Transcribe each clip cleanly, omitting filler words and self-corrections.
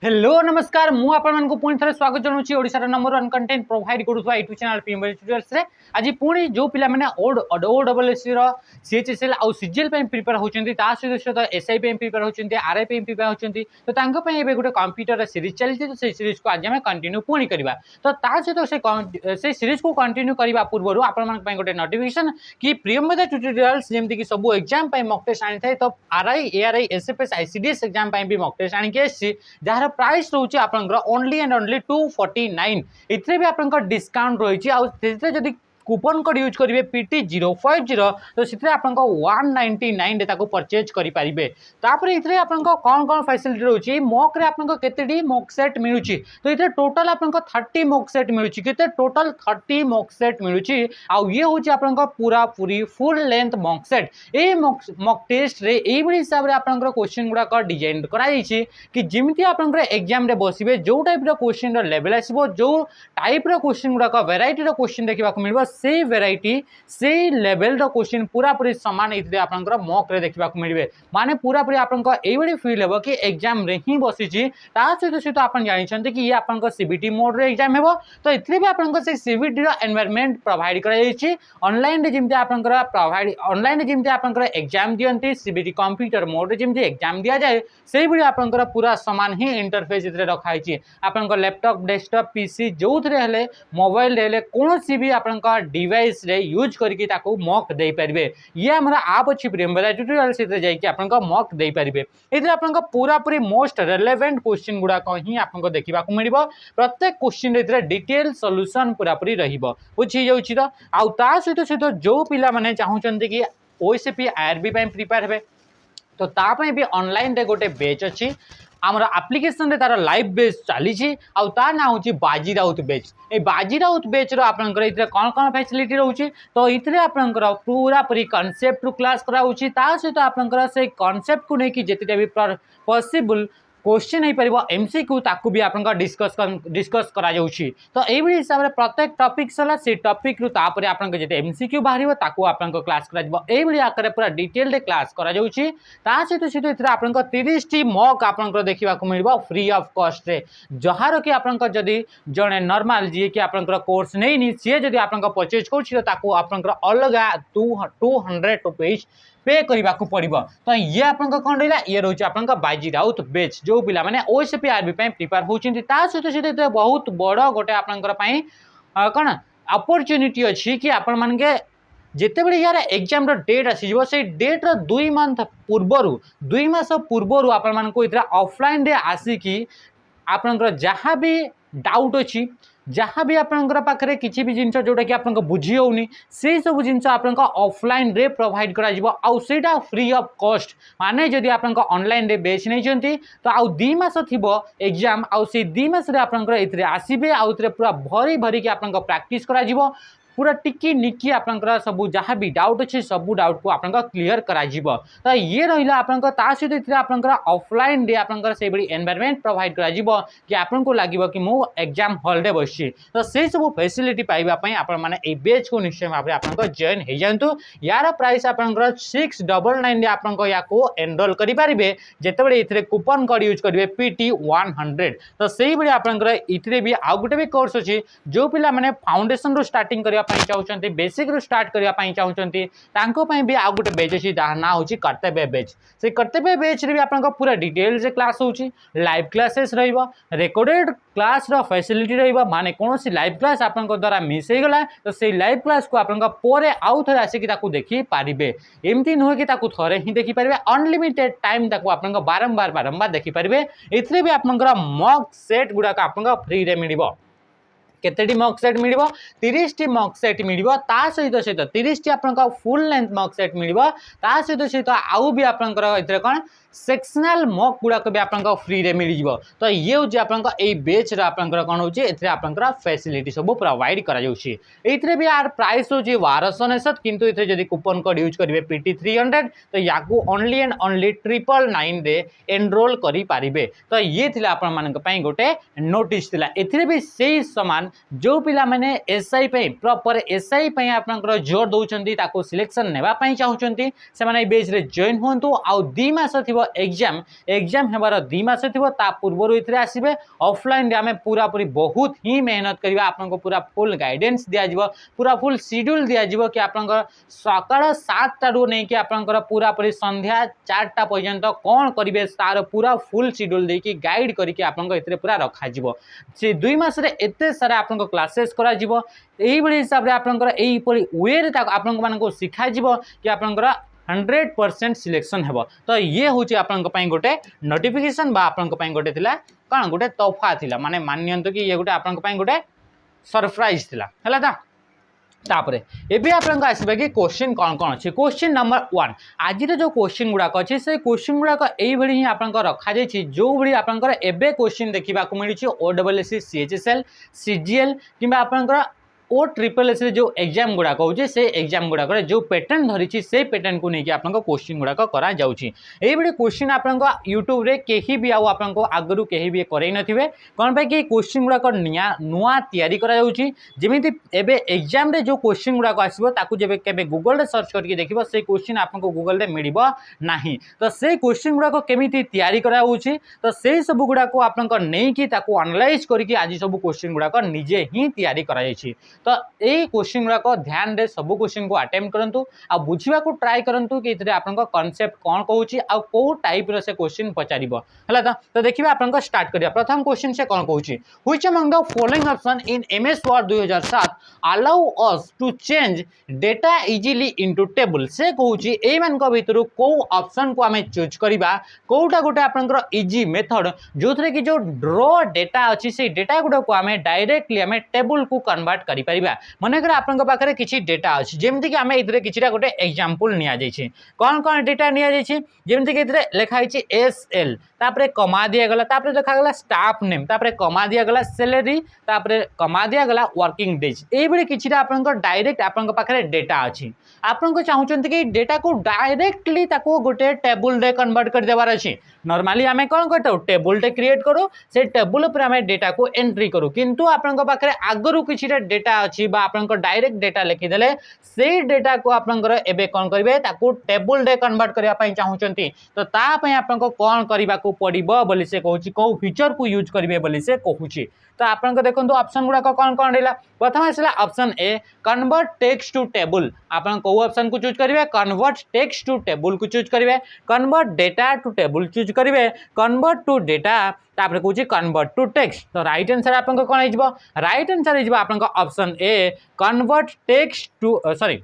Hello नमस्कार मु आपको पुणी थे स्वागत जनाऊँ ओडिशार नंबर वन कंटेंट प्रोवाइड करुवा यूट्यूब चैनल पीएमएल ट्यूटोरियल्स रे आज पुणी जो पिला माने ओडब्ल्यूएससी रो सीएचएसएल आउ सीजीएल पे प्रिपेयर होचंती ता सहित एसआई पे प्रिपेयर होचंती आरआई पे प्रिपेयर होचंती तो तांको पे एबे गुटे कंप्यूटर सीरीज चलती तो से सीरीज को आज हम कंटिन्यू पुणी करबा तो ता सहित से सीरीज को कंटिन्यू करबा पूर्व आपण मन पे गुटे नोटिफिकेशन कि प्रियमवेदा ट्यूटोरियल्स जेमति कि सब एग्जाम पे मॉक टेस्ट आनी थाए तो RI ARY SFS ICDS exam पे भी मॉक टेस्ट आनी के एससी जहार प्राइस रोचे आपनकर ओनली एंड ओनली 249 इतरे भी आपनकर डिस्काउंट रही आ जदि कूपन कोड यूज करेंगे PT050 तो से 199 ताको परचेज करेंगे तापर ये कौन कौन फैसिलिटी रोचे मॉक रे आपनको केतेडी मॉक सेट मिलुची तो ये टोटल आपनको 30 मॉक सेट मिलुची केते टोटल 30 मॉक सेट मिलुची आ ये होची आपनको पूरा पूरी फुल लेंथ मॉक सेट ए मॉक टेस्ट रे ए बडी हिसाब रे आपनको क्वेश्चन गुडा का डिजाइन करा जायछि कि जिमिति आपनको एग्जाम रे बसिबे जो टाइप रो क्वेश्चन रो लेवल आसीबो जो टाइप रो क्वेश्चन गुडा का वैरायटी रो क्वेश्चन देखिबा को मिलबो से वेराइटी से लेवल रो क्वेश्चन पूरा पूरी समान इतरे आपनकर मॉक रे देखिबा को मिलबे माने पूरा पूरी आपनकर एई बडी फील हेबो कि एग्जाम रे ही बसिची ता सहित आपन जानि छन्ते कि ये आपनकर सीबीटी मोड रे एग्जाम हेबो तो इतरे भी आपनकर से सीबीटी रो एनवायरनमेंट प्रोवाइड करा जायछि ऑनलाइन रे जिमते आपनकर प्रोवाइड ऑनलाइन रे जिमते आपनकर एग्जाम दियंती सीबीटी कंप्यूटर मोड रे जिमते एग्जाम दिया जाय सेई बडी आपनकर पूरा समान ही इंटरफेस इतरे रखा आइछि आपनकर लैपटॉप डेस्कटॉप पीसी जोथरे हेले मोबाइल रे हेले कोनोसी भी आपनकर डिवाइस रे यूज करके ताको मॉक दे परिबे ये हमरा आप अछि प्रियमवेदा ट्यूटोरियल से जाई कि आपनका मॉक दे परिबे इधर आपनका पूरा पूरी मोस्ट रिलेवेंट क्वेश्चन गुडा को ही आपनको देखिबा को मिलिबो प्रत्येक क्वेश्चन रे इधर डिटेल सॉल्यूशन पूरा पूरी रहिबो बुझी जाउछि तो आ ता सहित जो पिला माने चाहुचंती कि ओएसपी आरबी पे प्रिपेयर हेबे तो ता पे भी ऑनलाइन रे गोटे बैच अछि आमर आप्लिकेशन रे तार लाइव बैच चली आ ना हूँ बाजी राउत बैच ए बाजी राउत बैच आपंकर इतने कौन कौन फैसिलिटी रोचे तो इतने आपंकर पूरा पूरी कॉन्सेप्ट रू क्लास कराऊँगी ता सहित आपंकर से कॉन्सेप्ट को लेकिन जिते भी पॉसिबल क्वेश्चन हो पार एमसीक्यू ताकू भी आपंकर डिस्कस करा जाउछि तो एई हिसाब रे प्रत्येक टॉपिक सला से टॉपिक रु तापर आपन जेते एमसीक्यू बाहरिबो ताकू आपन क्लास करा जबो एई आकर पूरा डिटेल रे क्लास करा जाउछि ता सहित इतरे आपन 30 टी मॉक आपन देखिबा को मिलबो फ्री ऑफ कॉस्ट रे जहार कि आपन जदी जणे नॉर्मल जे कि आपन कोर्स नै नि से जदी आपन परचेज करछि तो ताकू आपन अलगा 200 रुपीस पे करने को पड़ो तो ये आपन कौन रहा ये रोचे आपन बाजी राउत बैच जो पिला माने ओएसपी आरबी प्रिपेयर होचंती ता सहित बहुत बड़ गोटे आपनकर पई कौन अपॉर्चुनिटी अच्छी कि आपण मानके जिते बड़े यार एग्जाम रो डेट आसीजो से डेट रो 2 मंथ पूर्वरु 2 मास पूर्वरु आपण मान को इतरा ऑफलाइन रे आसी कि आपनकर जहाँ भी डाउट अच्छी जहाँ भी आपनकर पाखरे किसी भी जिनस जोटा कि आपन बुझी होनी से सब जिनस आपन ऑफलाइन रे प्रोवाइड करा जिवो आउ सेटा फ्री ऑफ कॉस्ट माने जदि आपन ऑनलाइन रे बेच नै जंती तो आउ 2 मास थिबो एग्जाम आउ से 2 मास रे आपन इतरे आसीबे आउ इतरे पूरा भरी भरी कि आपन प्रैक्टिस करा जिवो पूरा टिकी निकी आपनकर सब जहाँ भी डाउट अच्छे सब डाउट को आपन क्लीयर करा जिवो तो ये रहिला आपनकर ता सहित इतरे आपनकर ऑफलाइन डे आपनकर से बड़ी एनवायरनमेंट प्रोवाइड करा जिवो कि आपन को लागिवो कि मो एग्जाम हॉल रे बसछि तो से सब फैसिलिटी पाइबा पई आपन माने ए बैच को निश्चय भाबरे आपनकर जॉइन हे जानतु यार प्राइस आपनकर 699 रे आपनकर या को एनरोल करि पारिबे जेते बडे इतरे कूपन कोड यूज करिवे PT100 तो सेही बडे आपनकर इतरे भी आ गुटे भी कोर्स अछि जो पिला माने फाउंडेशन रो स्टार्टिंग करिया चाहते बेसिक रू स्टार्ट करने चाहते भी आ गोटे बेच अच्छी जहाँ ना हूँ कर्तव्य बेच से कर्तव्य बेच रे भी आप पूरा डिटेल से क्लास होची लाइव क्लासेस रेकॉर्डेड क्लास रो फैसिलिटी रहिबा माने कौन सी लाइव क्लास आपन द्वारा मिस हो गला तो से लाइव क्लास को आपन पोरे आउ थरे आसी कि ताकू देखि पारिबे एमती नुहे कि ताकू थरे ही देखि पारिबे अनलिमिटेड टाइम ताकू आपन बारंबार देखि पारिबे इथरे भी आपन मॉक सेट गुडा का आपन फ्री रे मिलिबो केतेटी मॉक सेट मिलिबो 30 टी मॉक सेट मिलिबो ता सहित सहित 30 टी आपन फुल लेंथ मॉक सेट मिलिबो ता सहित सहित आउ भी आपन इतरे कोन सेक्शनल मॉक गुडा को भी आपन फ्री रे मिल जिवो तो ये हो जे आपन ए बैच रा आपन कोन हो जे इतरे आपन फैसिलिटी सब प्रोवाइड करा जाउछि इतरे भी यार प्राइस हो जे 1299 किंतु इतरे जदी कूपन कोड यूज करिवे PT300 तो याकू ओनली एंड ओनली 999 रे एनरोल करि पारिबे तो ये थिला आपन मान पई गोटे नोटिस थिला इतरे भी सेही समान जो पिला माने एसआई प्रॉपर एसआई आपनकर जोर दौरान ताको सिलेक्शन नेबाई चाहूँगी से बेच रे जॉइन हुंतु आउ 2 मास थिबो एग्जाम एग्जाम हेबार 2 मास थिबो ता पूर्व इथे आसबे ऑफलाइन आम पूरा पूरी बहुत ही मेहनत करवा आपको पूरा फुल गाइडेंस दिज्व पूरा फुल शेड्यूल दिज्व कि आप सकाळ 7टा नहीं कि आपंकर पूरा पूरी संध्या 4टा पर्यंत कौन करेंगे तार पूरा फुल शेड्यूल देकी गाइड करके आपको पूरा रखा से 2 मास एत सारा आपको क्लासेस करा हिसाब से आपंकर वे आपको शिखा कि आपंकर 100% सिलेक्शन हेबो तो ये हूँ आपंपाई गोटे नोटिफिकेशन बा आपंपाई गोटे थिला कौन गोटे तोहफा थिला माने माननियंतु कि ये गोटे आपंपाई गोटे सरप्राइज थिला हला ता तापरे एबे आपन आसबे कि क्वेश्चन कौन कौन अच्छे क्वेश्चन नंबर 1 आज जो क्वेश्चन गुड़ाक अच्छे से क्वेश्चन गुड़ाक यही ही आप रखा जाए जो भाई आपंकर एबे क्वेश्चन देखा मिली OSSC CHSL CGL कि आपंकर ओ ट्रिपल एस जो एग्जाम गुड़ाक हो से एग्जाम गुड़ाक जो पैटर्न धरी से पैटर्न को लेकिन आप क्वेश्चन गुड़ाक करा क्वेश्चन आप यूट्यूब रे कहीं भी आपको आगु कहीं भी करई नथिबे कौन पे कि क्वेश्चन गुड़ाक नुआ तैयारी करा जाउची जेमिति एबे एग्जाम रे जो क्वेश्चन गुड़ाक आसीबो ताकू जेबे केबे गूगल रे सर्च करके देखिबो से क्वेश्चन आपको गूगल रे मिलिबो नाही तो से क्वेश्चन गुड़ाक केमिति तैयारी करा जाउची तो से सब गुड़ाक आपनको नहीं कि ताकू एनालाइज करके आज सब क्वेश्चन गुड़ाक निजे ही तैयारी करा जायछि तो यही क्वेश्चन गुड़ाक ध्यान दे सब क्वेश्चन को अटेम्प्ट करूँ आ बुझा को ट्राए करूँ कि आपको कॉन्सेप्ट कौन कहूँ आ कौ टाइप से क्वेश्चन पचार है तो देखिए आप स्टार्ट करिया प्रथम क्वेश्चन से कौन कहूँ which among the following option in MS Word 2007 allow us to change data easily into table से कहूँ यही भितर कौ ऑप्शन को आम चूज करवा कौटा गोटे आपंकर इजी मेथड जो थे कि जो ड्र डेटा अच्छी से डेटा गुड़ा को आम डायरेक्टली आम टेबल को कन्वर्ट कर मनकर आपन पाखे किसी डेटा अच्छी जमीक आम ये किसी गोटे एग्जाम्पल नि कौन कौन डेटा निमती कि लिखाई SL तापर कमा दिगला लिखागला स्टाफ नेम तापर कमा दिगला सैलरी तापर कमा दिगला वर्किंग डेज ये किसी डायरेक्ट आपन पाखे डेटा अच्छी आपन चाहते कि डेटा को डायरेक्टली गोटे टेबुल रे कन्वर्ट कर देवार अच्छी नॉर्मली आम कौन करता टेबुल टे क्रिएट करूँ से टेबुल पर आम डेटा को एंट्री करूँ किंतु आपन पाखे आगु किसी डेटा अच्छी आपन डायरेक्ट डेटा लिखिदे से डेटा को आपंकर एबे कौन करेंगे टेबुल रे कन्वर्ट करने चाहते तो तापाई आपको कौन करने को पड़ो बोली से कहूँ कौ फीचर को यूज करेंगे बोली से कहूँ तो आपको देखो ऑप्शन गुड़ाक कौन कौन रहा प्रथम आसला option A convert text to table आप कौ ऑप्शन को चूज करेंगे कन्वर्ट टेक्स्ट टू टेबल को चूज करेंगे convert data to table choose करेंगे कन्वर्ट टू डेटा तापर कहूँ कन्वर्ट टू टेक्स्ट तो राइट आंसर आपको कौन हो राइट आंसर हो आपको option A convert text to sorry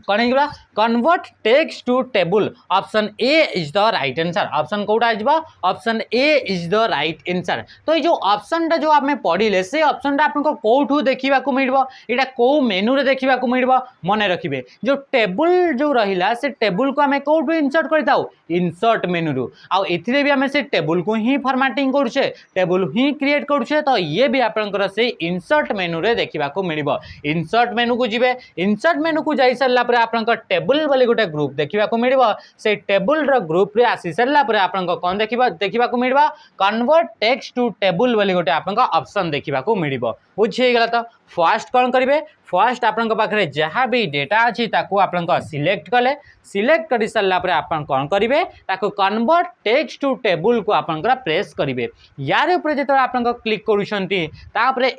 कौन होगा convert text to table option A is the right answer option कौटा option A is the right answer तो ये जो ऑप्शन टा जो आम पढ़ले से ऑप्शन टा आपको कौटू देखा मिलो यहाँ कौ मेनू रे देखा मिलो मन रखिए जो टेबल जो रहा से टेबल को आम कौटू इनसर्ट कर इनसर्ट मेनू रू आउ भी आम से टेबल को ही फॉर्मेटिंग करुचे टेबल ही क्रिएट करुचे तो ये भी आपंकर से इनसर्ट मेनू रे देखा मिलो इनसर्ट मेनू को जी इनसर्ट मेनू को जाई सारा आपंकर टेबल बोली गोटे ग्रुप देखा मिलो से टेबल ग्रुप रे आसी सारापर आप कौन देखा मिलो कन्वर्ट टेक्स्ट टू टेबल बोली गोटे आप ऑप्शन देखा मिलो बुझीगला तो फर्स्ट कौन करेंगे फर्स्ट आपन पाखे जहाँ भी डेटा अच्छी आप सिलेक्ट कले सिलेक्ट कर सारापर आप कौन करेंगे कन्वर्ट टेक्स्ट टू टेबल को आप प्रेस करेंगे यार ऊपर जो आप क्लिक करुँच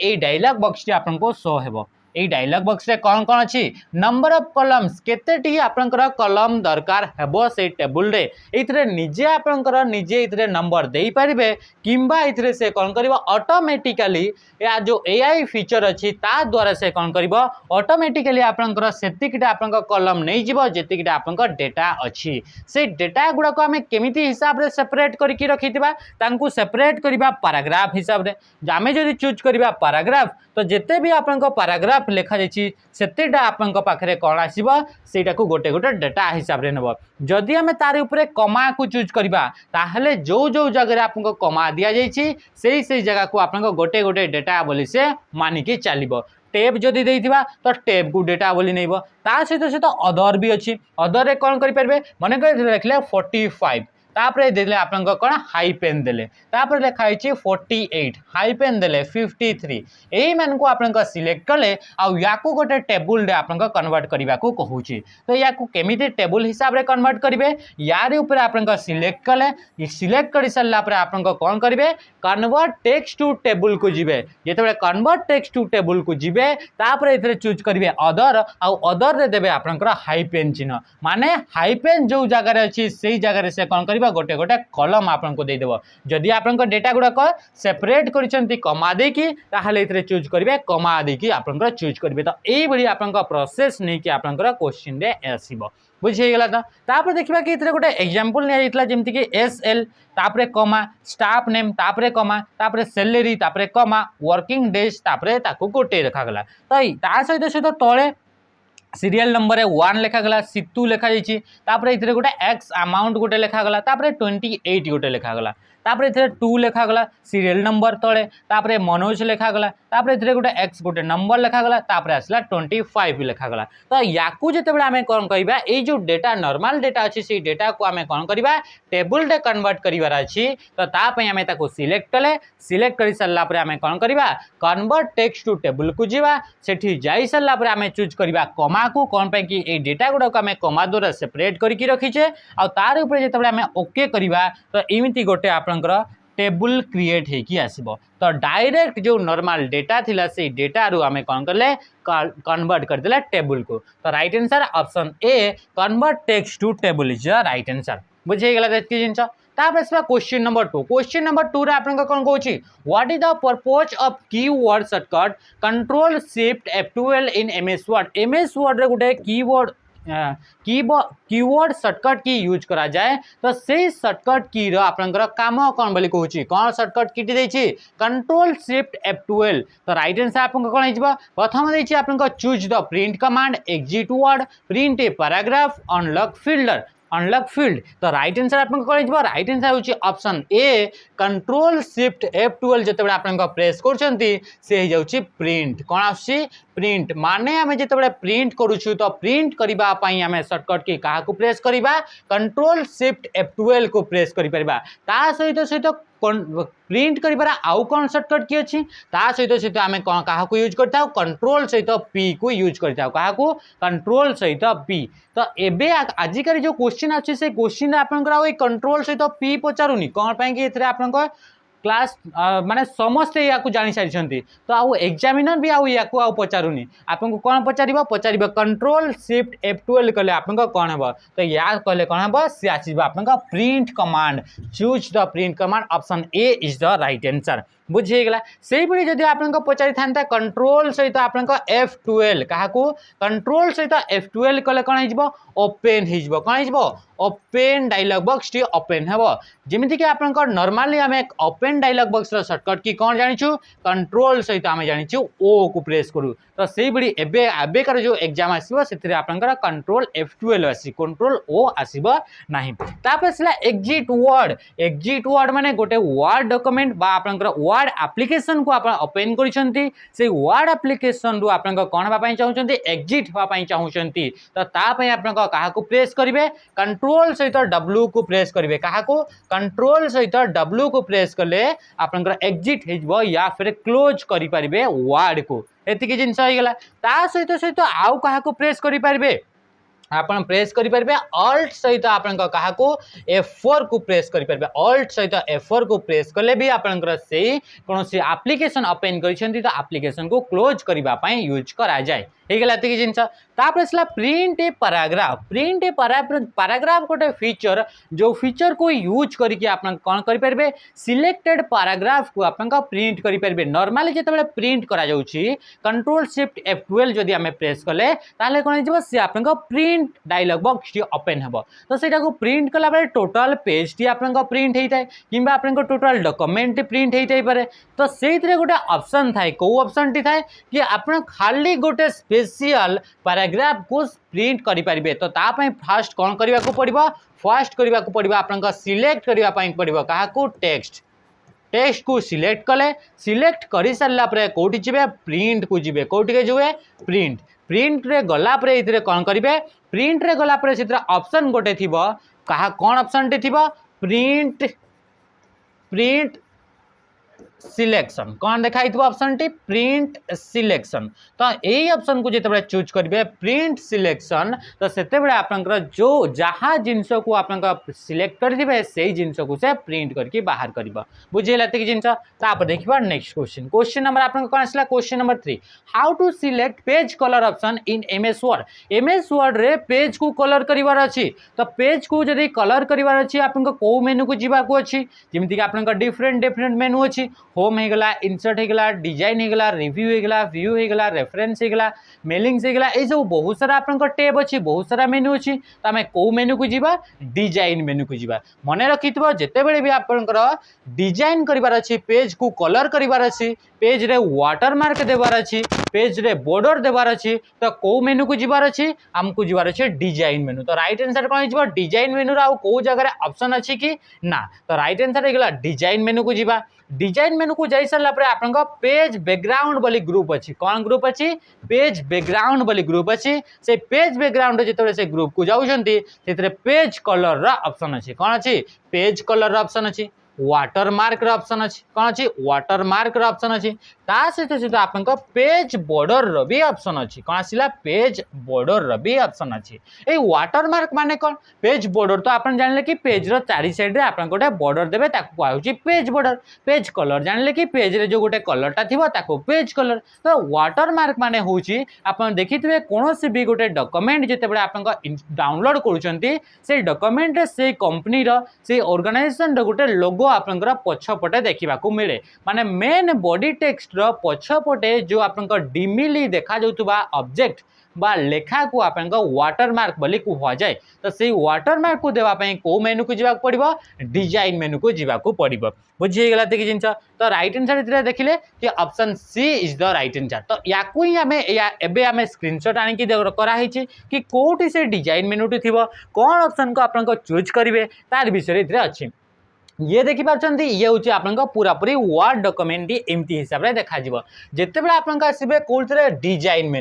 ये डायलॉग बॉक्स आपको शो हो ये डायलॉग बॉक्स रे कौन कौन अच्छी नंबर ऑफ कॉलम्स केतेटी आपनकर कॉलम दरकार हेबो से टेबल रे इथरे निजे आपनकर निजे इथरे नंबर देई परिबे किंबा इथरे से कौन करिवो ऑटोमेटिकली या जो एआई फीचर अच्छी ता द्वारा से कौन करिवो ऑटोमेटिकली आपनकर सेतिकिटा आपनकर कॉलम नहीं जिवो जेतिकिटा आपनकर डेटा अच्छी से डेटा गुडा को हमें केमिति हिसाब रे सेपरेट करके रखिथिबा तांकू सेपरेट करबा पैराग्राफ हिसाब रे जामे जदी चूज करबा पैराग्राफ तो जिते भी आपन पैराग्राफ लिखा जाइए सेतेटा आपन पाखे कौन आसो सेटा को गोटे गोटे डेटा हिसाब से नब जदि आम तार उपरे कमा को चूज करवा ताहले जो जो जगह आपको कमा दि जाइए से जगह को आप गोटे गोटे डेटा बोली से मानिकी चलो टेब जदि देइथिबा तो टेब को डेटा बोली नहीं ता सहित अदर भी अच्छी अदर रे कौन करें मन कर लिखले 45 तापर देले आपन कोन हाई पेन देले तापर लिखा होइछि 48 हाई पेन देले 53 एही मान को आपन को सिलेक्ट कले आ याकू गोटे टेबुल रे आपन को कन्वर्ट करबा को कहूछि तो याकू केमिति टेबुल हिसाब रे कन्वर्ट करिवे यार ऊपर आपन को सिलेक्ट कले सिलेक्ट कर सारा पर आपन को कोन करिवे कन्वर्ट टेक्स्ट टू टेबुल को जिवे जेतेबे कन्वर्ट टेक्स्ट टू टेबुल को जिवे तापर एथरे चूज करिवे अदर आ अदर रे देबे आपन को हाई पेन चिन्ह माने हाई पेन जो जगह रे अछि सेही जगह रे से कोन करबा गोटे गोटे कॉलम आपन को दे देबो जदि आपन को डेटा गुडा को सेपरेट करिसंती कमा दे की ताहले एथरे चूज करिवे कमा दे की आपन को चूज करिवे तो एई बडी आपन को प्रोसेस नै कि आपन को क्वेश्चन रे आसीबो बुझे गला तो तापर देखिबा कि इतरे गोटे एग्जांपल नै आइतला जेमति कि एसएल तापरे कमा स्टाफ नेम तापरे कमा तापरे सैलरी तापरे कमा वर्किंग डेज तापरे ताको गोटे रखा गला तो ता सहित सहित तळे सीरियल नंबर 1 लिखा गला सितु लिखा जाइछि तापरे इतरे गोटे एक्स अमाउंट गोटे लिखा गला तापरे 28 गोटे लिखा गला तापरे इतरे 2 लिखा गला सीरियल नंबर तळे तापरे मनोज लिखा गला तापरे इतरे गोटे एक्स गोटे नंबर लिखा गला तापरे आसला 25 लिखा गला तो याकू जेतेबेले आमे कोन करिबा ए जो डेटा नॉर्मल डेटा अछि से डेटा को आमे कोन करिबा टेबल रे कन्वर्ट करिवार अछि तो ता पय आमे ताको सिलेक्ट कले सिलेक्ट करि सल्ला पर आमे कोन करिबा कन्वर्ट टेक्स्ट टू टेबल को जिवा सेठी जाई सल्ला पर आमे चूज करिबा कमा को कोन पे कि ए डेटा गुडा को आमे कमा द्वारा सेपरेट करिकि रखिछे आ तार ऊपर जेतेबेले आमे ओके करिबा तो इमिति गोटे आपनकर टेबुल क्रिएट हेकी आसीबो तो डायरेक्ट जो नॉर्मल डेटा थिला से डेटा रु आमे कोन करले कन्वर्ट कर देला टेबुल को तो right answer option A convert text to table is the right answer बुझे गेला देख जिंस तापर से क्वेश्चन नंबर 2 रे आपन कोन कहूची what is the purpose of keyword shortcut control shift F12 in MS Word रे गुटे कीवर्ड शॉर्टकट की यूज करा जाए तो से शॉर्टकट की रो आपनकर काम कोन बोली कहूची कोन शॉर्टकट की देछि कंट्रोल शिफ्ट F12 तो राइट आंसर आपन कोन हिजबा प्रथम देछि आपन choose the print command exit word print a paragraph unlock field तो राइट आंसर आपन कोन हिजबा राइट आंसर होची option A control shift F12 जतेबे आपन प्रेस करछंती से जाउची प्रिंट कोन आसी प्रिंट माने आमे जतेबे प्रिंट करूछु तो प्रिंट करिबा पई आमे शॉर्टकट की काहा को प्रेस करिबा कंट्रोल शिफ्ट F12 को प्रेस करि परबा ता सहित प्रिंट करिबार आउ कोन शॉर्टकट की अछि ता सहित आमे काहा को यूज करताउ कंट्रोल सहित पी को यूज करताउ काहा को कंट्रोल सहित पी तो एबे आजिकारी जो क्वेश्चन अछि से क्वेश्चन आपन करा ओई कंट्रोल सहित पी पचारुनी कोन पई कि एथरे आपन को क्लास माने समस्ते याकू जानि सारिछंती तो आउ एग्जामिनर भी आउ याकू आउ पचारुनी आपन को कोन पचारिबा कंट्रोल शिफ्ट F12 कले आपन को कोन हेबो तो या कले कोन हेबो से आसीबा आपन को print command choose the print command option A is the right answer बुझे गला सेही पड़ी जदि आपन को पचारि थानता कंट्रोल सहित आपन को F12 काहा को कंट्रोल सहित F12 कले कोन हिजबो ओपन हिजबो कोन हिजबो ओपन डायलॉग बॉक्स टी ओपन हेबो जेमिति कि आपन को नॉर्मली हम एक ओपन डायलॉग बॉक्स रो शॉर्टकट की कोन जानिछु कंट्रोल सहित हम जानिछु ओ को प्रेस करू तो सेही पड़ी एबे कर जो एग्जाम आसीबो सेथिरे आपन को कंट्रोल F12 आसी कंट्रोल ओ आसीबो नाही तापर सला एग्जिट वर्ड माने गोटे वर्ड डॉक्यूमेंट बा आपन को वर्ड एप्लिकेशन को आपण ओपन करिसंती से वर्ड एप्लिकेशन रु आपण को कोन बा पई चाहुचंती एग्जिट होवा पई चाहुचंती तो ता पई आपण को काहा को प्रेस करिवे कंट्रोल सहित W को प्रेस करिवे काहा को कंट्रोल सहित W को प्रेस करले आपण को एग्जिट हिजबो या फिर क्लोज करि परिबे वर्ड को एतिकी जिंस होई गेला ता सहित आउ काहा को प्रेस करि परिबे आपन प्रेस करि परबे ऑल्ट सहित आपन को काहा को F4 को प्रेस करि परबे ऑल्ट सहित F4 को प्रेस करले भी आपन कर से कोनोसी एप्लिकेशन ओपन करिसंती तो एप्लिकेशन को क्लोज करिबा पई यूज करा जाय हे गेला तकी जिंस तापर असला प्रिंट ए पैराग्राफ गोटे फीचर जो फीचर को यूज करके आपन कोन करि परबे सिलेक्टेड पैराग्राफ को आपन का प्रिंट करि परबे नॉर्मली जेतेबेले प्रिंट करा जाउची कंट्रोल शिफ्ट F12 जदि हमें प्रेस कले ताले कोन हिजबो से आपन का प्रिंट डायलॉग बॉक्स टी ओपन हेबो तो सेटा को प्रिंट कला बेले टोटल पेज टी आपन का प्रिंट हेइताय किबा आपन को टोटल डॉक्यूमेंट प्रिंट हेइताय पारे तो सेइतरे गोटे ऑप्शन थाय को ऑप्शन टी थाय कि आपन खाली गोटे स्पेशल पैराग्राफ को प्रिंट करि परिबे तो ता पई फर्स्ट कोन करिवा को पड़िबो फर्स्ट करिवा को पड़िबो आपन का सिलेक्ट करिवा पई पड़िबो काहा को टेक्स्ट को सिलेक्ट कले सिलेक्ट करि सरला परे कोठी जिबे प्रिंट को जिबे कोठी के जुए प्रिंट रे गला परे इतरे कोन करिवे प्रिंट रे गला परे सितरा ऑप्शन गोटे थिबो काहा कोन ऑप्शन टे थिबो प्रिंट प्रिंट सिलेक्शन कौन देखाई ऑप्शन टी प्रिंट सिलेक्शन तो यही ऑप्शन को जिते चूज करेंगे प्रिंट सिलेक्शन तो से आपंकर जो जहाँ जिनस को आप सिलेक्ट करेंगे से जिनस को से प्रिंट करके बाहर कर बुझेगा जिनस देखा नेक्स्ट क्वेश्चन क्वेश्चन नंबर आप कौन आसला question number 3 how to select page colour option in MS Word MS Word रे पेज को कलर करिवार अछि तो पेज को जदि कलर करिवार अछि आपन को मेनू को जीवाको अछि जेमिति कि आपन डिफरेंट डिफरेंट मेनू अछि होम होगा इनसर्ट होगा डिजाइन होगा रिव्यू होगा व्यू होगा रेफरेंस होगा मेलिंग्स होगा ये सब बहुत सारा आपन टैब अच्छी बहुत सारा मेनू अच्छी तो आम कौ मेनू को जीवा डिजाइन मेनू को जीवा मन रखि जिते बड़े भी आपंकर डिजाइन करार अच्छी पेज को कलर करार अच्छी पेज रे वाटरमार्क देवार अच्छी पेज रे बॉर्डर देवार अच्छी तो कौ मेनू को जीवार अच्छी आमको जीवार अच्छे डिजाइन मेनू तो राइट आंसर कौन हो डिजाइन मेनू आउ कौ जगह ऑप्शन अच्छी कि ना तो राइट आंसर होगा डिजाइन मेनू को जीवा डिजाइन मेनू को जाई सारा आपन पेज बैकग्राउंड बोली ग्रुप अच्छी कौन ग्रुप अच्छी पेज बैकग्राउंड बोली ग्रुप अच्छी से पेज बैकग्राउंड जिते से ग्रुप को जाउछंती से पेज कलर ऑप्शन अच्छी कौन अच्छी पेज कलर ऑप्शन अच्छी वाटरमार्क ऑप्शन अच्छी कौन अच्छी वाटरमार्क ऑप्शन अच्छी सहित सहित आप पेज बॉर्डर भी ऑप्शन अच्छी कौन आसला पेज बॉर्डर भी ऑप्शन अच्छी ए वाटरमार्क माने कौन पेज बॉर्डर तो आप जानले कि पेज रो चारि साइड रे आपन गोटे बॉर्डर देबे ताको कहउची पेज बॉर्डर पेज कलर जानले कि पेज रे जो गोटे कलरटा थिबो ताको पेज कलर तो वाटरमार्क माने होउची आपन देखिथिबे कोनोसी भी गोटे डॉक्यूमेंट जते बडे आपन डाउनलोड करूचंती से डॉक्यूमेंट रे से कंपनी रो से ऑर्गेनाइजेशन रो गोटे लोगो आपनकर पछपटे देखिबा को मिले माने मेन बॉडी टेक्स्ट रो पछपटे जो आपनकर डिमिली देखा जाउतबा ऑब्जेक्ट बा लेखा को आपन वाटरमार्क बोली कह जाए तो से वाटरमार्क को देवाई कौ मेनू को जीवा पड़ो डिजाइन मेनू को जीवा पड़ो बुझीगला जिन तो राइट आंसर देखिले कि option c is the right answer तो या आम स्क्रीनशॉट आनिकी कराई कि कौटी से डिजाइन मेनूटी थी कौन ऑप्शन को आप चूज करेंगे तार विषय अच्छी ये देखी पार्टी ये हूँ आप पूरा पूरी वर्ड डॉक्यूमेंट एमती हिसाब से देखा जिते बड़े आप आसवे कौन डिजाइन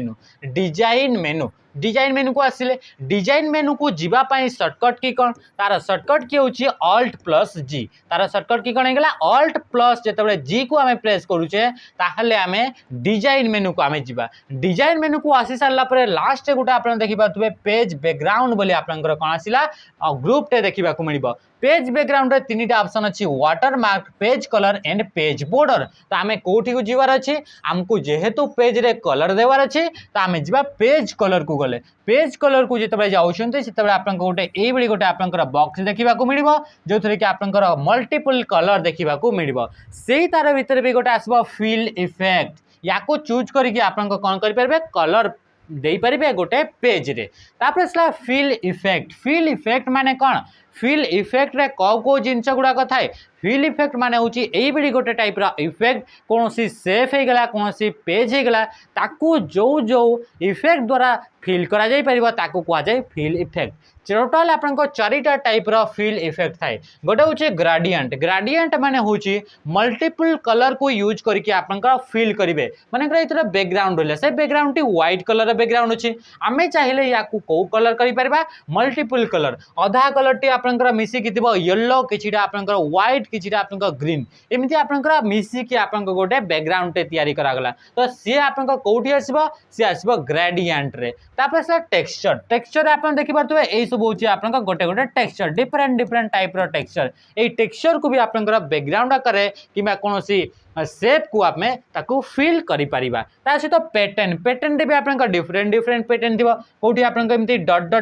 मेनू डिजाइन मेनू को आसिले डिजाइन मेनू को जीवाई सर्टकट की कौन तार सर्टकट की हूँ ऑल्ट प्लस जी तार सर्टकट की कौन होगा ऑल्ट प्लस जिते जी को आम प्रेस करुचे ताहले आम डिजाइन मेनू को आम जा डिजाइन मेनू को आसी सारापर लास्ट गोटे आप देखिपे पेज बैकग्राउंड बोली आपंकर कौन आसला ग्रुपटे देखा मिल पेज बैकग्राउंड रे तीन ऑप्शन अच्छी watermark page colour and page border तो आम कौटी को जीवार अच्छी आमको जेहेतु पेज रे कलर देवार अच्छी तो आम जा पेज कलर को गले पेज कलर को जिते जाऊँच से गोटे ये गोटे आपंकर बॉक्स देखा मिल जो थे कि आपंकर मल्टीपल कलर देखा मिल से तार भीतर भी गोटे आसब फिल इफेक्ट या चूज करके आप कौन करेंगे कलर दे पारे गोटे पेज रे तापर फिल इफेक्ट माने कौन फिल इफेक्ट रे कौ जिनस गुड़ाक थाए फिल इफेक्ट माने होची एई बड़ी गोटे टाइप रा इफेक्ट कोनोसी सेफ हे गला कोनोसी पेज हे गला ताकू जो जो इफेक्ट द्वारा फिल करा जाई परिबा ताकू कहा जाए फिल इफेक्ट टोटाल आपन चारिटा टाइप रा फिल इफेक्ट थाए गोटे होची ग्रेडिएंट माने होची मल्टीपल कलर को यूज करके आपन फिल करिवे माने इतरा बैकग्राउंड होले से background tea white colour background अछि आमे चाहिले याकू को कलर करि परबा मल्टीपल कलर आधा कलर टी आपन मिसी कि थिबो येलो किछिटा आपन व्हाइट किछिटा आपन ग्रीन एमिति आपन मिसी कि आपन गोटे बैकग्राउंड टे तयारी करा गला तो से आपन कोठी आसीबो से आसीबो ग्रेडिएंट रे तापर से टेक्सचर आपन देखि परतबे एई सब होची आपन गोटे गोटे टेक्सचर डिफरेंट टाइप रो टेक्सचर एई टेक्सचर को भी आपन बैकग्राउंड करे किबा कोनोसी शेप को आप ताकू फिल करि परिबा ता सहित पैटर्न भी आपन डिफरेंट पैटर्न थिबो कोठी आपन एमती डॉट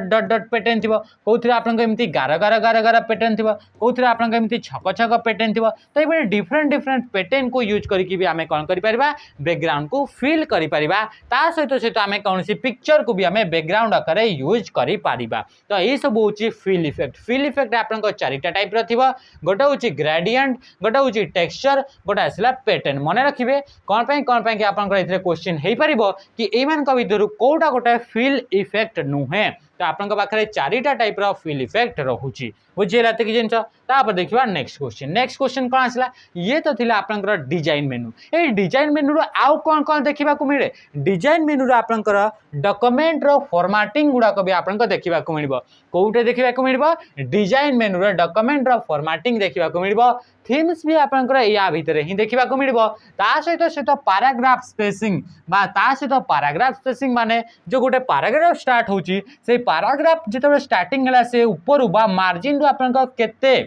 पैटर्न थिबो कोथि आपन एमती गार पैटर्न थिबो कोथि आपन एमती छक पैटर्न थिबो तो ये डिफरेंट पैटर्न को यूज करके भी आमे कोन करि परिबा बैकग्राउंड को फिल करि परिबा ता सहित आमे कोनसी पिक्चर को भी आमे बैकग्राउंड आकार यूज करि परिबा तो ये सब होची फिल इफेक्ट आपन चारिटा टाइप रो थिबो गोटे होची ग्रेडिएंट गोटे होची टेक्सचर गोटे आसला पैटर्न मन रखिए कौन कि आपन क्वेश्चन हो पार कि एमान भितर कौटा गोटे फिल इफेक्ट नुहे तो आपन पाखे चारिटा टाइप रो फिल इफेक्ट रोचे बुझेगा जिन तापर देखिबा नेक्स्ट क्वेश्चन कोन आसला ये तो थिला आपनकर डिजाइन मेनू ए डिजाइन मेनू रो आउ कोन देखिबा को मिले डिजाइन मेनू रो आपनकर डॉक्यूमेंट रो फॉर्मेटिंग गुडा को भी आपनकर देखिबा को मिलबो कोउटे देखिबा को मिलबो डिजाइन मेनू रो डॉक्यूमेंट रो फॉर्मेटिंग देखिबा को मिलबो थीम्स भी आपनकर या भितरे ही देखिबा को मिलबो ता सहित पैराग्राफ स्पेसिंग बा ता सहित पैराग्राफ स्पेसिंग माने जो गोटे पैराग्राफ स्टार्ट होची से पैराग्राफ जेतबे स्टार्टिंग हला से ऊपर बा मार्जिन रो आपनकर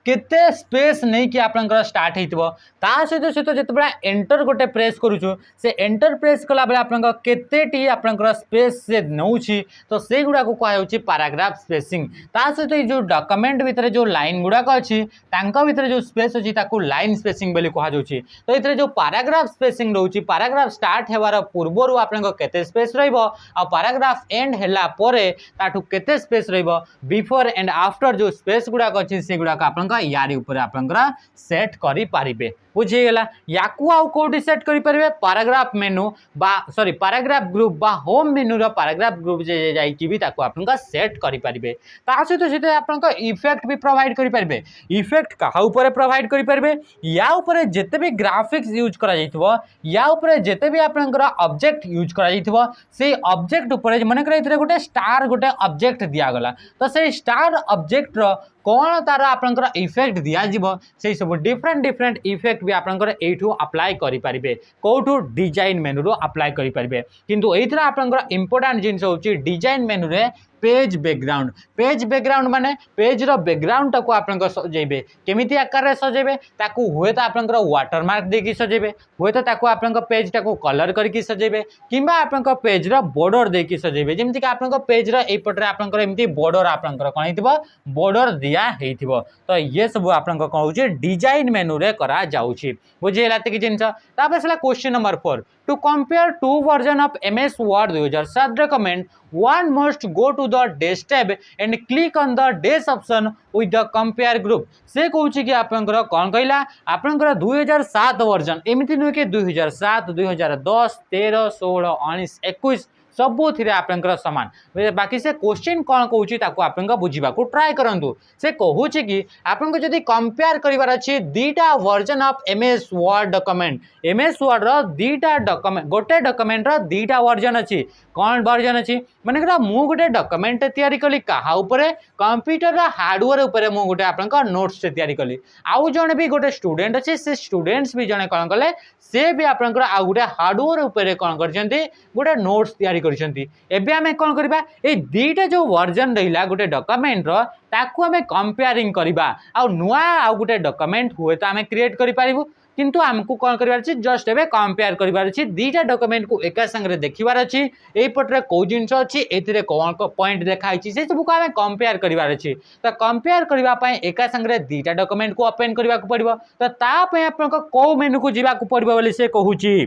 केते स्पेस नहीं कि आपनकर स्टार्ट हेतिबो ता सहित जेतबे एंटर गोटे प्रेस करूछु से एंटर प्रेस कला बेले आपनकर केते टी आपनकर स्पेस से नउछि तो से गुडा को कहै होछि पैराग्राफ स्पेसिंग ता सहित जो डॉक्यूमेंट भितरे जो लाइन गुडा को अछि तांका भितरे जो स्पेस अछि ताकू लाइन स्पेसिंग बेले कहै होछि तो इतरे जो पैराग्राफ स्पेसिंग रहउछि पैराग्राफ स्टार्ट हेवार पूर्वरु आपनकर केते स्पेस रहइबो आ पैराग्राफ एंड होला परे ताठू केते स्पेस रहइबो बिफोर एंड आफ्टर जो स्पेस गुडा को अछि से गुडा को आपनकर यारी ऊपर आपनकर सेट करि पारिबे बुझिगला याकू आउ कोडी सेट करि परिबे पैराग्राफ मेनू बा सॉरी पैराग्राफ ग्रुप बा होम मेनू रो पैराग्राफ ग्रुप जे जाई कि भी ताकू आपनका सेट करि परिबे ता सहित आपनका इफेक्ट भी प्रोवाइड करि परिबे इफेक्ट कहा ऊपर प्रोवाइड करि परिबे या ऊपर जेते भी ग्राफिक्स यूज करा जाइतबो या ऊपर जेते भी आपनकर ऑब्जेक्ट यूज करा जाइतबो से ऑब्जेक्ट ऊपर माने करे इतरे गोटे स्टार गोटे ऑब्जेक्ट दिया गला तो से स्टार ऑब्जेक्ट रो कौन तार आपनकर इफेक्ट दिया जीवो से सब डिफरेंट इफेक्ट भी आपनकर एठू अप्लाई करि परिबे कोठू डिजाइन मेनू रो अप्लाई करि परिबे किंतु एथरा आपनकर इंपोर्टेंट जिंस होची डिजाइन मेनू रे पेज बैकग्राउंड माने पेज रो बैकग्राउंड टाको आपनकर सजेबे केमिति आकार रे सजेबे ताकू होय त आपनकर वाटरमार्क देकी सजेबे होय त ताकू आपनकर पेज टाको कलर करके सजेबे किंबा आपनकर पेज रो बॉर्डर देकी सजेबे जेमिति कि आपनकर पेज रो ए पटरे आपनकर एमिति बॉर्डर आपनकर कोन हेतिबो बॉर्डर दिया हेतिबो तो ये सब आपनकर कोन होची डिजाइन मेनू रे करा जाउची बुझियला त कि जिंस तापर सला question number 4 to compare two version of MS Word 2007 recommend one must go to the dash tab and click on the dash option with the compare group से कहूची कि आपनकर कोन कहला आपनकर 2007 वर्जन एमिति नुके 2007 2010 13 16 19 21 सबु थिरे आपनकर समान बाकी से क्वेश्चन कोन कहूची ताको आपनका बुझिबा को ट्राई करंतु से कहूची कि आपनको जदी कंपेयर करिवार अछि दीटा version of MS Word document MS Word रो दीटा डॉक्यूमेंट गोटे डॉक्यूमेंट रो दीटा वर्जन अछि कोन वर्जन अछि माने करा मु गोटे डॉक्यूमेंट तयारी कली काहा ऊपरे कंप्यूटर रो हार्डवेयर ऊपरे मु गोटे आपनका नोट्स तयारी कली आउ जने भी गोटे स्टूडेंट अछि से स्टूडेंट्स भी जने कोन कले से भी आपनकर आ गोटे हार्डवेयर ऊपरे कोन करजंती गोटे नोट्स तयारी करजंती एबे हमें कोन करबा ए दीटा जो वर्जन रहिला गोटे डॉक्यूमेंट रो ताकू हमें कंपेयरिंग करबा आ नुआ आ गोटे डॉक्यूमेंट होय त हमें क्रिएट करि पारिबो किंतु हमको कौन करिवार अछि जस्ट एबे कंपेयर करिवार अछि दीटा डॉक्यूमेंट को एका संगे देखिवार अछि एई पटरे को जिंस अछि एतिरे कोन को पॉइंट देखाइ छी से सब को हमें कंपेयर करिवार अछि त कंपेयर करिवा पय एका संगे दीटा डॉक्यूमेंट को ओपन करिवा को पड़िबो त ता पय आपन को को मेनू को जिबा को पड़िबो बोली से कहूची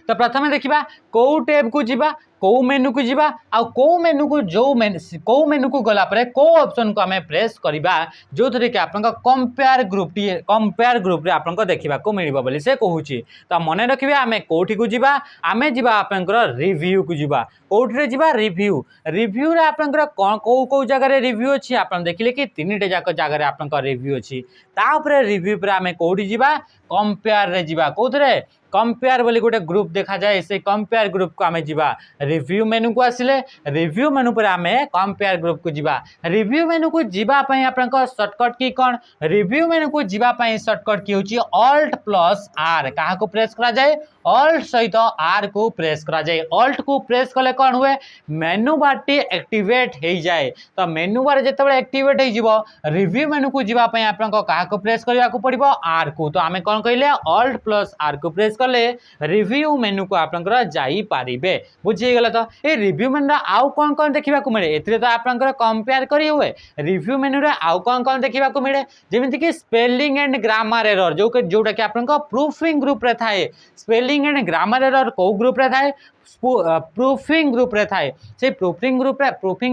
तो प्रथम देखिबा को टैब को जिबा को मेनू को जिबा आ को मेनू को जो मेनू को गला परे को ऑप्शन को हमें प्रेस करिबा जो थरे के आपन कंपेयर ग्रुप रे आपन को देखिबा को मिलिबो बोली से कहूची तो मने रखिबे हमें कोठी को जिबा हमें जिबा आपन रिव्यू को जिबा कोठी रे जिबा रिव्यू रे आपन को जगह रे रिव्यू अछि आपन देखिले कि तीनटे जाक जगह रे आपन रिव्यू अछि ता ऊपर रिव्यू पर हमें कोठी जिबा कंपेयर रे जिबा कोथरे कंपेयर बोली गोटे ग्रुप देखा जाए से कंपेयर ग्रुप को हमें जिबा रिव्यू मेनू को आसिले रिव्यू मेनू पर हमें कंपेयर ग्रुप को जिबा रिव्यू मेनू को जिबा पई आपन को शॉर्टकट की कोन रिव्यू मेनू को जिबा पई शॉर्टकट की होची ऑल्ट प्लस आर काहा को प्रेस करा जाए ऑल्ट सहित आर को प्रेस करा जाए ऑल्ट को प्रेस कले कोन हुए मेनू बार टी एक्टिवेट हे जाए तो मेनू बार जेतबे एक्टिवेट हे जिवो रिव्यू मेनू को जिबा पई आपन को काहा को प्रेस करिया को पड़िबो आर को तो हमें कोन कहिले ऑल्ट प्लस आर को प्रेस कले रिव्यू मेनू को आपनकर जाई पारिबे बुझी गेला तो ए रिव्यू मेनू आउ कोन देखिबा को मिले एथिरे तो आपनकर कंपेयर करी हुए रिव्यू मेनू रे आउ कोन देखिबा को मिले जेमिति कि स्पेलिंग एंड ग्रामर एरर जोटा कि आपनकर प्रूफिंग ग्रुप रे थाए स्पेलिंग एंड ग्रामर एरर को ग्रुप रे थाए प्रूफिंग ग्रुप रे थाए से प्रूफिंग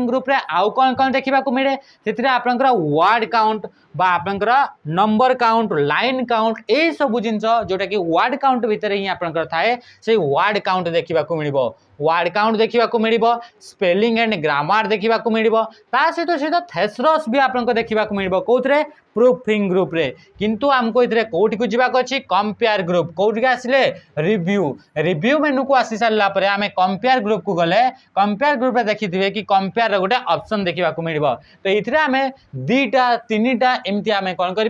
ग्रुप रे आउ कोन देखिबा को मिले सेतिरे आपनकर वर्ड काउंट बा आपनकर नंबर काउंट लाइन काउंट ए सब जिंस जोटा कि वर्ड काउंट भीतर ही आपनकर थाए से वर्ड काउंट देखिबा को मिलिबो वर्ड काउंट देखा मिल स्पेलिंग एंड ग्रामर देखा मिल सहित सहित थेसरस भी आपको देखा मिल कौन प्रूफिंग ग्रुप रे किंतु आमको ये कौटी को जावाक अच्छी कंपेयर ग्रुप कौटिक आसिले रिव्यू रिव्यू मेनू को आसी सारा पर आम कंपेयर ग्रुप को गले कंपेयर ग्रुप रे देखी थे कि कंपेयर गोटे ऑप्शन देखा मिल तो ये आम दीटा तीन टा एमती आम कौन कर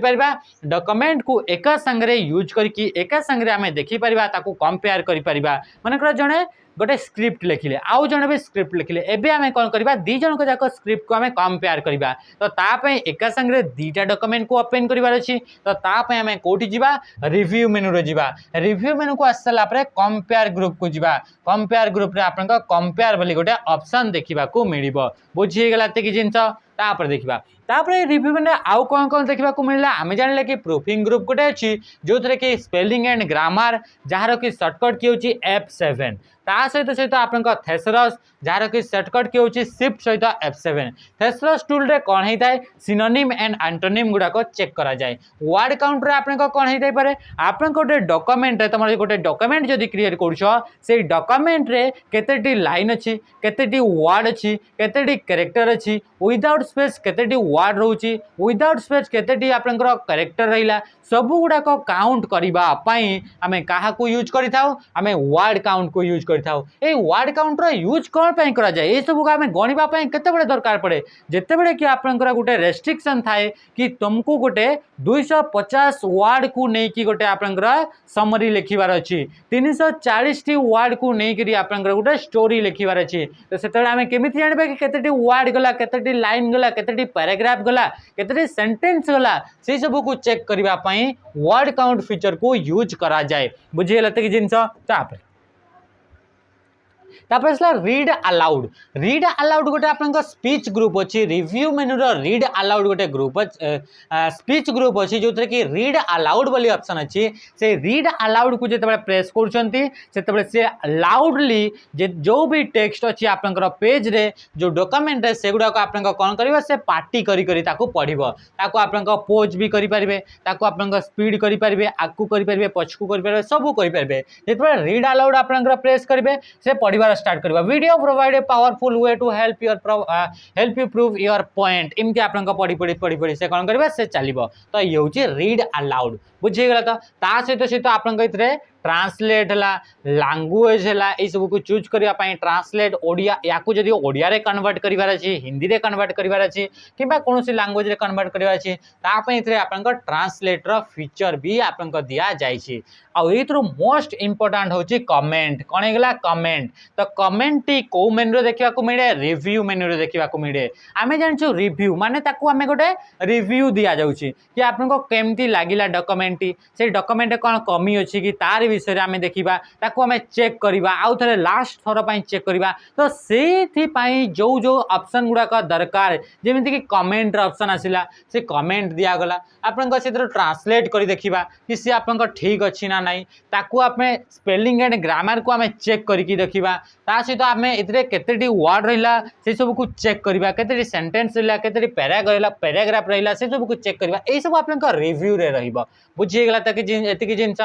डॉक्यूमेंट को एक संगे यूज करके एक संगे आम देखिपर कंपेयर कर मानकर जड़े गोटे स्क्रिप्ट लिखिले आउ जन भी स्क्रिप्ट लिखिले एबे आमे कौन करबा दी जन को जाको स्क्रिप्ट को आमे कंपेयर करबा तो तापे एका संगे दीटा डॉक्यूमेंट को ओपन करबार अछि तो तापे आमे कोठी जिबा रिव्यू मेनू रे जिबा रिव्यू मेनू को आसला परे कंपेयर ग्रुप को जिबा कंपेयर ग्रुप रे आपन को कंपेयर बोली गोटे ऑप्शन देखिबा को मिलिबो बुझी गेला ते कि जिंस तापर देखिबा तापर रिव्यू में आउ कौन कौन देखा मिलला आम जान कि प्रूफिंग ग्रुप गोटे अच्छी जो थे कि स्पेलिंग एंड ग्रामर जार कि सर्टकट की होची F7 ता सहित सहित आपन थेसरस जार कि सर्टकट की होची शिफ्ट सहित F7 थेसरस टूल रे कौन होता है सिनोनिम एंड एंटोनिम गुड़ाक चेक करा जाए वर्ड काउंट रे आपन कौन होता है आपन गोटे डॉक्यूमेंट रे तुम गोटे डॉक्यूमेंट जदि क्रिएट करूछ से डॉक्यूमेंट रे केतेटी लाइन अच्छी केतेटी वर्ड अच्छी केतेटी कैरेक्टर अच्छी विदाउट स्पेस केतेटी वर्ड रोची विदाउट स्पेस केतेटी आपनकर कैरेक्टर रहिला सब गुड़ाक काउंट करने आम क्या यूज करें वर्ड काउंट को यूज करें वर्ड काउंट यूज कौन करा जाए ये सब आम गणवाई केते दरकार पड़े जितेबले कि आपनकर गोटे रेस्ट्रिक्शन थाए कि तुमको गोटे 250 वर्ड को लेकिन गोटे आपनकर समरी लिखिबार अच्छी 340 टी वर्ड को लेकिन आपनकर गोटे स्टोरी लिखिबार अच्छी तो से आम केमी जानबे कि केतेटी वर्ड गला केतेटी लाइन गला केतेटी पैराग्राफ गला केतेटी सेंटेंस गला से सब को चेक करने वर्ड काउंट फीचर को यूज करा जाए बुझीगला कि जिनस रीड अलाउड गोटे आप स्पीच ग्रुप अच्छी रिव्यू मेनू रीड अलाउड गोटे ग्रुप स्पीच ग्रुप अच्छी जो थे कि रीड अलाउड वाली ऑप्शन अच्छी से रीड अलाउड को जिते प्रेस कर लाउडली जो भी टेक्स्ट अच्छी आपंकर पेज रे जो डॉक्यूमेंट से गुड़ाक आप कौन कर से पार्टी करी पढ़ो ताको आप पोज भी करेंगे ताको आप स्पीड करेंगे आगू करेंगे पछकू करेंगे सब करेंगे जिते रीड अलाउड आप प्रेस करेंगे से पढ़वा स्टार्ट करवा video provide a powerful way to help you prove your point इमती आप पढ़ी पढ़ी पढ़ी पढ़ी से कौन करेंगे से चलो तो ये हूँ रीड अलाउड बुझीगला तो सहित सहित आप ट्रांसलेट है लैंग्वेज है यही सब को चूज करने ट्रांसलेट ओडिया या जदि ओडिया रे कन्वर्ट करार अच्छी हिंदी रे कन्वर्ट करार अच्छी कि कौन लैंग्वेज रे कन्वर्ट करार अच्छी आप ट्रांसलेटर फीचर भी आपको दि जाए आउ मोस्ट इंपोर्टाट हूँ कमेंट कौन होगा कमेंट तो कमेंट टी कौ मेनू देखा मिले रिव्यू मेनू देखा मिले आम जान रिव्यू माने आम गोटे रिव्यू दि जाऊँगी कि आपको केमती लगिला डॉक्यूमेंट से डॉक्यूमेंट कौन कमी अच्छी कि तार विषय आम देखा आम चेक करवा आउ थे लास्ट थर पर चेक करवा तो से जो जो ऑप्शन गुड़ाक दरकार जमीन कि कमेंट ऑप्शन आसला से कमेंट दिगला आप ट्रांसलेट कर देखा कि सी आप ठीक अच्छी ना नाई ताकू आप स्पेलिंग एंड ग्रामर को आम चेक करके देखा सहित आम एते वर्ड रहा से सब को चेक करवा केते सेंटेंस रहा केते पैराग्राफ रहा से सब को चेक करवा यही सब आप रिव्यू रे रहिबो बुझीगला एतिक जिनस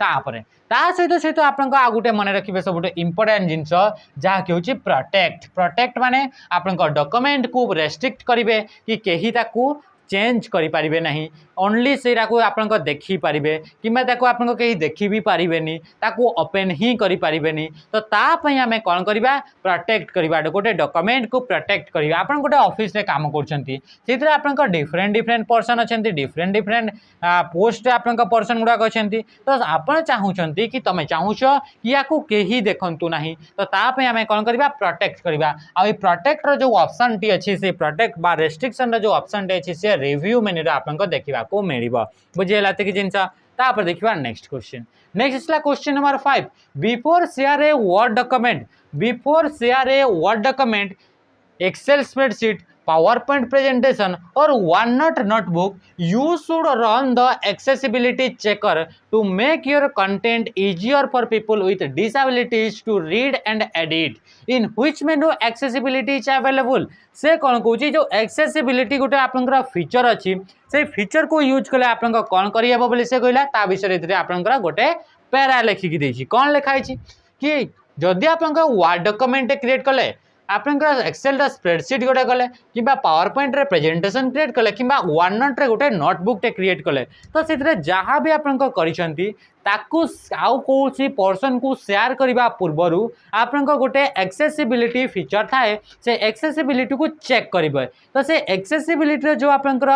सहित सहित आप गोटे मन रखिए सब इंपोर्टेंट जिनस जहाँ कि हूँ प्रोटेक्ट माने आप डॉक्यूमेंट को रेस्ट्रिक्ट करेंगे कि कहीं ताकू चेंज करें ना ओनली से आप देखिपारे कि आप कहीं देखी भी पारे ओपन ही करें तो तापाई आम कौन करवा प्रोटेक्ट करवा गोटे डॉक्यूमेंट को प्रोटेक्ट करवा आप गोटे ऑफिस रे काम कर आप डिफरेंट डिफरेंट पर्सन अच्छा डिफरेंट डिफरेंट पोस्ट आप पर्सन गुड़ाक अच्छा तो आप चाहूँगी कि तुम चाहूच कि या कहीं देखु ना तो तापाई आम कौन करवा प्रोटेक्ट करवा आ प्रोटेक्टर जो ऑप्शन टी अच्छी से प्रोटेक्ट बा रेस्ट्रिक्शन जो ऑप्शन टी अच्छी से रिव्यू मेनू आपको देखा को मिल बुझीगला कि जिनस तापर देखा next question number 5 before share a Word document Excel spreadsheet PowerPoint presentation or OneNote notebook, you should run the accessibility checker to make your content easier for people with disabilities to read and edit. In which menu accessibility is available? से कौन Cauchy जो accessibility गोटे आपनकर feature अच्छी से feature को use कले आपन कौन करियबो बोली से कहला ता विषय रे आपनकर गोटे पैरा लिखिकी देछि कौन लिखाई कि जदि आप वार्ड डॉक्यूमेंट क्रिएट कले आपंकर एक्सेल स्प्रेडशीट गोटे कले कि पावर पॉइंट रे प्रेजेंटेशन क्रिएट कले कि वन नोट रे गोटे नोटबुक टे क्रिएट कले तो से जहाँ भी आप ताकू आउ कौन पर्सन को शेयर करने पूर्वर आप गोटे एक्सेसिबिलिटी फीचर थाए से एक्सेसिबिलिटी को चेक करेंगे तो से एक्सेसिबिलिटी जो आपंकर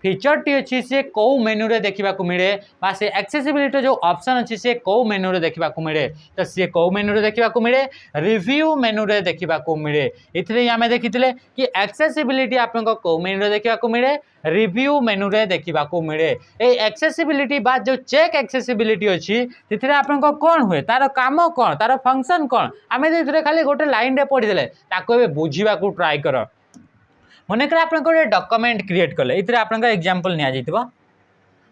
फीचर टी अच्छी सी कौ मेन्यू रे देखा मिले से एक्सेसिबिलिटी जो ऑप्शन अच्छी सी कौ मेन्यू रे देखा मिले तो सी कौ मेन्यू रे देखा मिले रिव्यू मेन्यू रे देखा मिले इतने आम देखी कि एक्सेसिबिलिटी आप कौ मेन्यू रे देखा मिले रिव्यू मेन्यू रे देखा मिले ये एक्सेसिबिलिटी बाद जो चेक एक्सेसिबिलिटी अच्छी से आप कौन हुए तार काम कौन तार फंक्शन कौन आम खाली गोटे लाइन रे पढ़ीदे बुझा ट्राए कर मनकर आप डॉक्यूमेंट क्रिएट कले ये आप एग्जांपल नि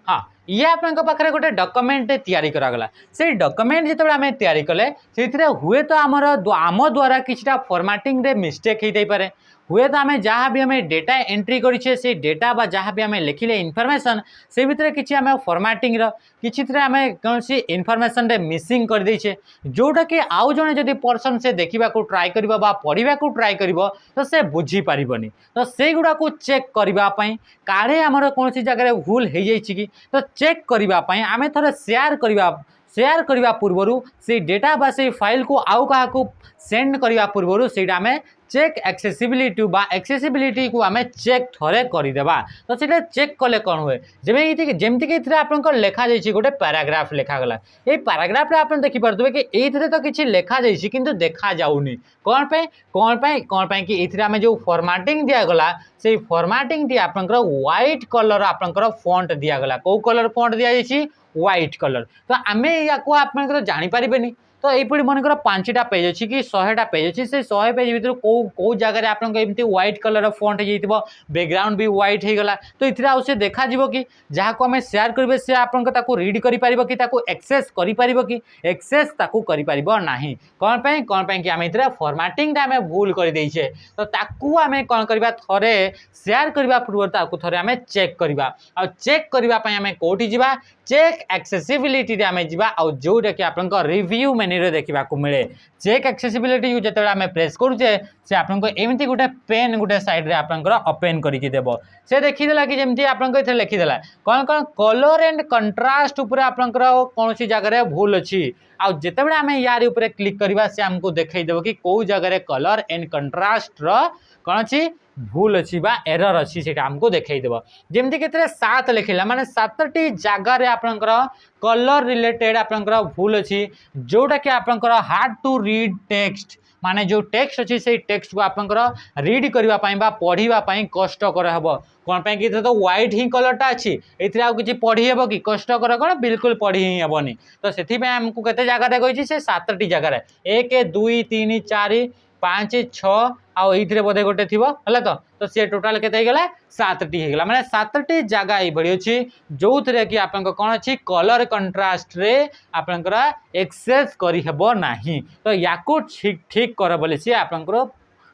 हाँ ये आप गोटे डॉक्यूमेंट तैयारी करागला से डॉक्यूमेंट जिते आम तैयारी कले से हुए तो आम द्वारा किसी फॉर्मेटिंग रे मिस्टेक होते पारे हुए तो आम जहाँ भी आम डेटा एंट्री करें से डेटा बा जहाँ भी आम लिखिले इनफॉरमेशन से भितर किसी आम फॉर्मेटिंग किसी आम कौन सी इनफॉरमेशन रे मिसिंग कर देछे जोटा कि आउ जने जदि पर्सन से देखा ट्राए कर पढ़ा ट्राए कर तो से बुझी पारिबनी तो से गुड़ा को चेक करने काले आमर कौन सी जगह भूल हो जाए कि तो चेक करने आम थोड़े शेयर करने पूर्वर से डेटा बा से फाइल को आउ क्या सेंड करने पूर्वर से आम चेक एक्सेसिबिलिटी बा एक्सेसिबिलिटी को आम चेक थोड़े करदेबा तो सीटा चेक कले कौन हुए जमीक आप लिखा जाइए गोटे पैराग्राफ लिखागला ये पैराग्राफ आप देखिपे कि ये तो किसी लिखा जाइए किंतु देखा जाऊनी कौन पे कि ये आम जो फॉर्मेटिंग दिगला से फॉर्मेटिंग टी आप व्हाइट कलर आप फॉन्ट दिगला कौ कलर फॉन्ट दि जाइए व्हाइट कलर तो आम या आप जानीपारे तो यही मनकर 5टा पेज अच्छी कि 100टा पेज अच्छी से 100 पेज भर कौ जगह आपमती व्हाइट कलर फॉन्ट हो बैकग्राउंड भी व्हाइट हो गला तो ये आउ से देखा कि जहाँ को आम शेयर करेंगे से आपको रीड कर कि एक्सेस कर कि एक्सेस कर ना कौन पे कि आम ये फॉर्मेटिंग आम भूल कर देचे तो ताकू आम कौन करवा थोड़े शेयर करने पूर्व थे आम चेक करवा आ चेक करने आम कौटी जा चेक एक्सेसिबिलिटी आम जा जोटा कि आप रिव्यू मेन्यू रे देखा मिले चेक एक्सेसिबिलिटी जो आम प्रेस करुचे से आपको एमती गोटे पेन गोटे साइड रे आपंकर ओपन करके देव से देखीदेला कि जमी आप लिखीदेला कौन कौन कलर एंड कंट्रास्ट उपर आपंकर कौन सी जगह भूल अच्छी आउ जितेबाला आम यार ऊपर क्लिक करवा से आमको देखईदेव कि कौ जगह कलर एंड कंट्रास्ट कौन अच्छी भूल अच्छी बा एरर अच्छी से आमको देखईदेव जमी के 7 लिखला माने 7टी जगार आपंकर कलर रिलेटेड आपंकर भूल अच्छी जोटा कि आपंकर हार्ड टू रीड टेक्स्ट माने जो टेक्स्ट अच्छी से टेक्स्ट को आपंकर रीड करने पढ़ाई कष्टकर हम कौन पे कि तो व्हाइट ही कलरटा अच्छी ये आउ कि पढ़ी हे कि कष्टकर कौन बिल्कुल पढ़ी ही हेनी तो से आमको केते जगह कही से 7टी जगह 1 2 3 4 5 6 आउ ये बोधे गोटे थी है तो सी टोटाल के 7टी होगा मैंने 7टी जगह ये अच्छी जो थे कि आप कौन अच्छी कलर कंट्रास्ट रे आपंकर एक्सेस करना तो या ठीक कर बोले सी आपंकर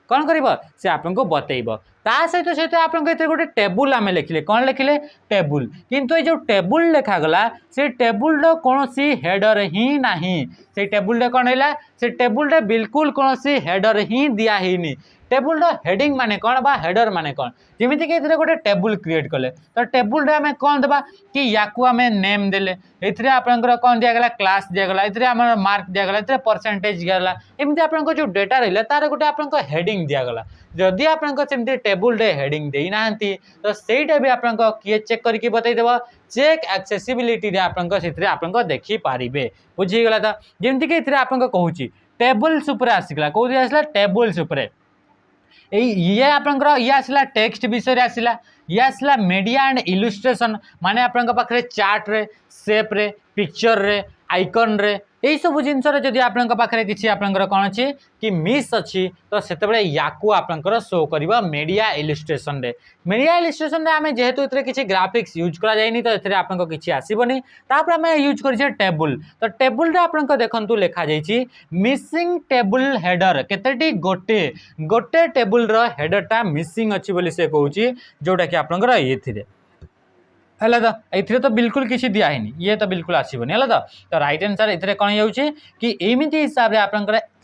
कौन कर से आपको बतेब ता सहित सहित आप गोटे टेबुल आम लिखिले कौन लिखिले टेबुल किंतु ये जो टेबुल लिखागला से टेबुल कौन सी हेडर ही नहीं से टेबुल कौन है से टेबुल बिल्कुल कौन सी हेडर ही दिखाही टेबुल हेडिंग माने कौन बा हेडर माने कौन जमीक गोटे टेबुल क्रिएट कले तो टेबुल आम कौन देबा कि या आम नेम देले ये आपंकर कौन दिगला क्लास दिगला ये मार्क दिगला ये परसेंटेज दिगला एमती आप जो डेटा रहा तार गोटे आप हेडिंग दिगला जदि आपमती टेबुल हेडिंग देना तो सहीटा भी आप किए चेक करके बतईदेव चेक एक्सेसिबिलिटी आप देखिपारे बुझीगला तो जमीक आप कहूँ टेबुल्स आसला कौन आसला टेबुल्स ये आपंकर ये आसला टेक्स्ट विषय आसला ये आसला मीडिया एंड इलुस्ट्रेशन माने आपंक पाखरे चार्ट रे शेप रे पिक्चर रे आइकन रे यही सब जिन जदि आपंकर किसी आपंकर कौन अच्छी कि मिस अच्छी तो से आपंकर शो कर मीडिया इलुस्ट्रेशन रे मीडिया इलुस्ट्रेशन रे आम जेहेतु ये किसी ग्राफिक्स यूज करा जाएनी तो ये आपको किसी आसबनी तापर आम यूज कर टेबुल तो टेबुल रे आपंक देखु लिखा जाइए मिसिंग टेबुल हेडर केतेटी गोटे गोटे टेबुल रो हेडरटा मिसिंग अच्छी बोली से कहूँ जोटा कि आपंकर ये है तो ये तो बिल्कुल किसी दिखाई ये तो बिल्कुल आसबनी है तो रईट आंसर ये कौन हो कि एमती हिसाब से आप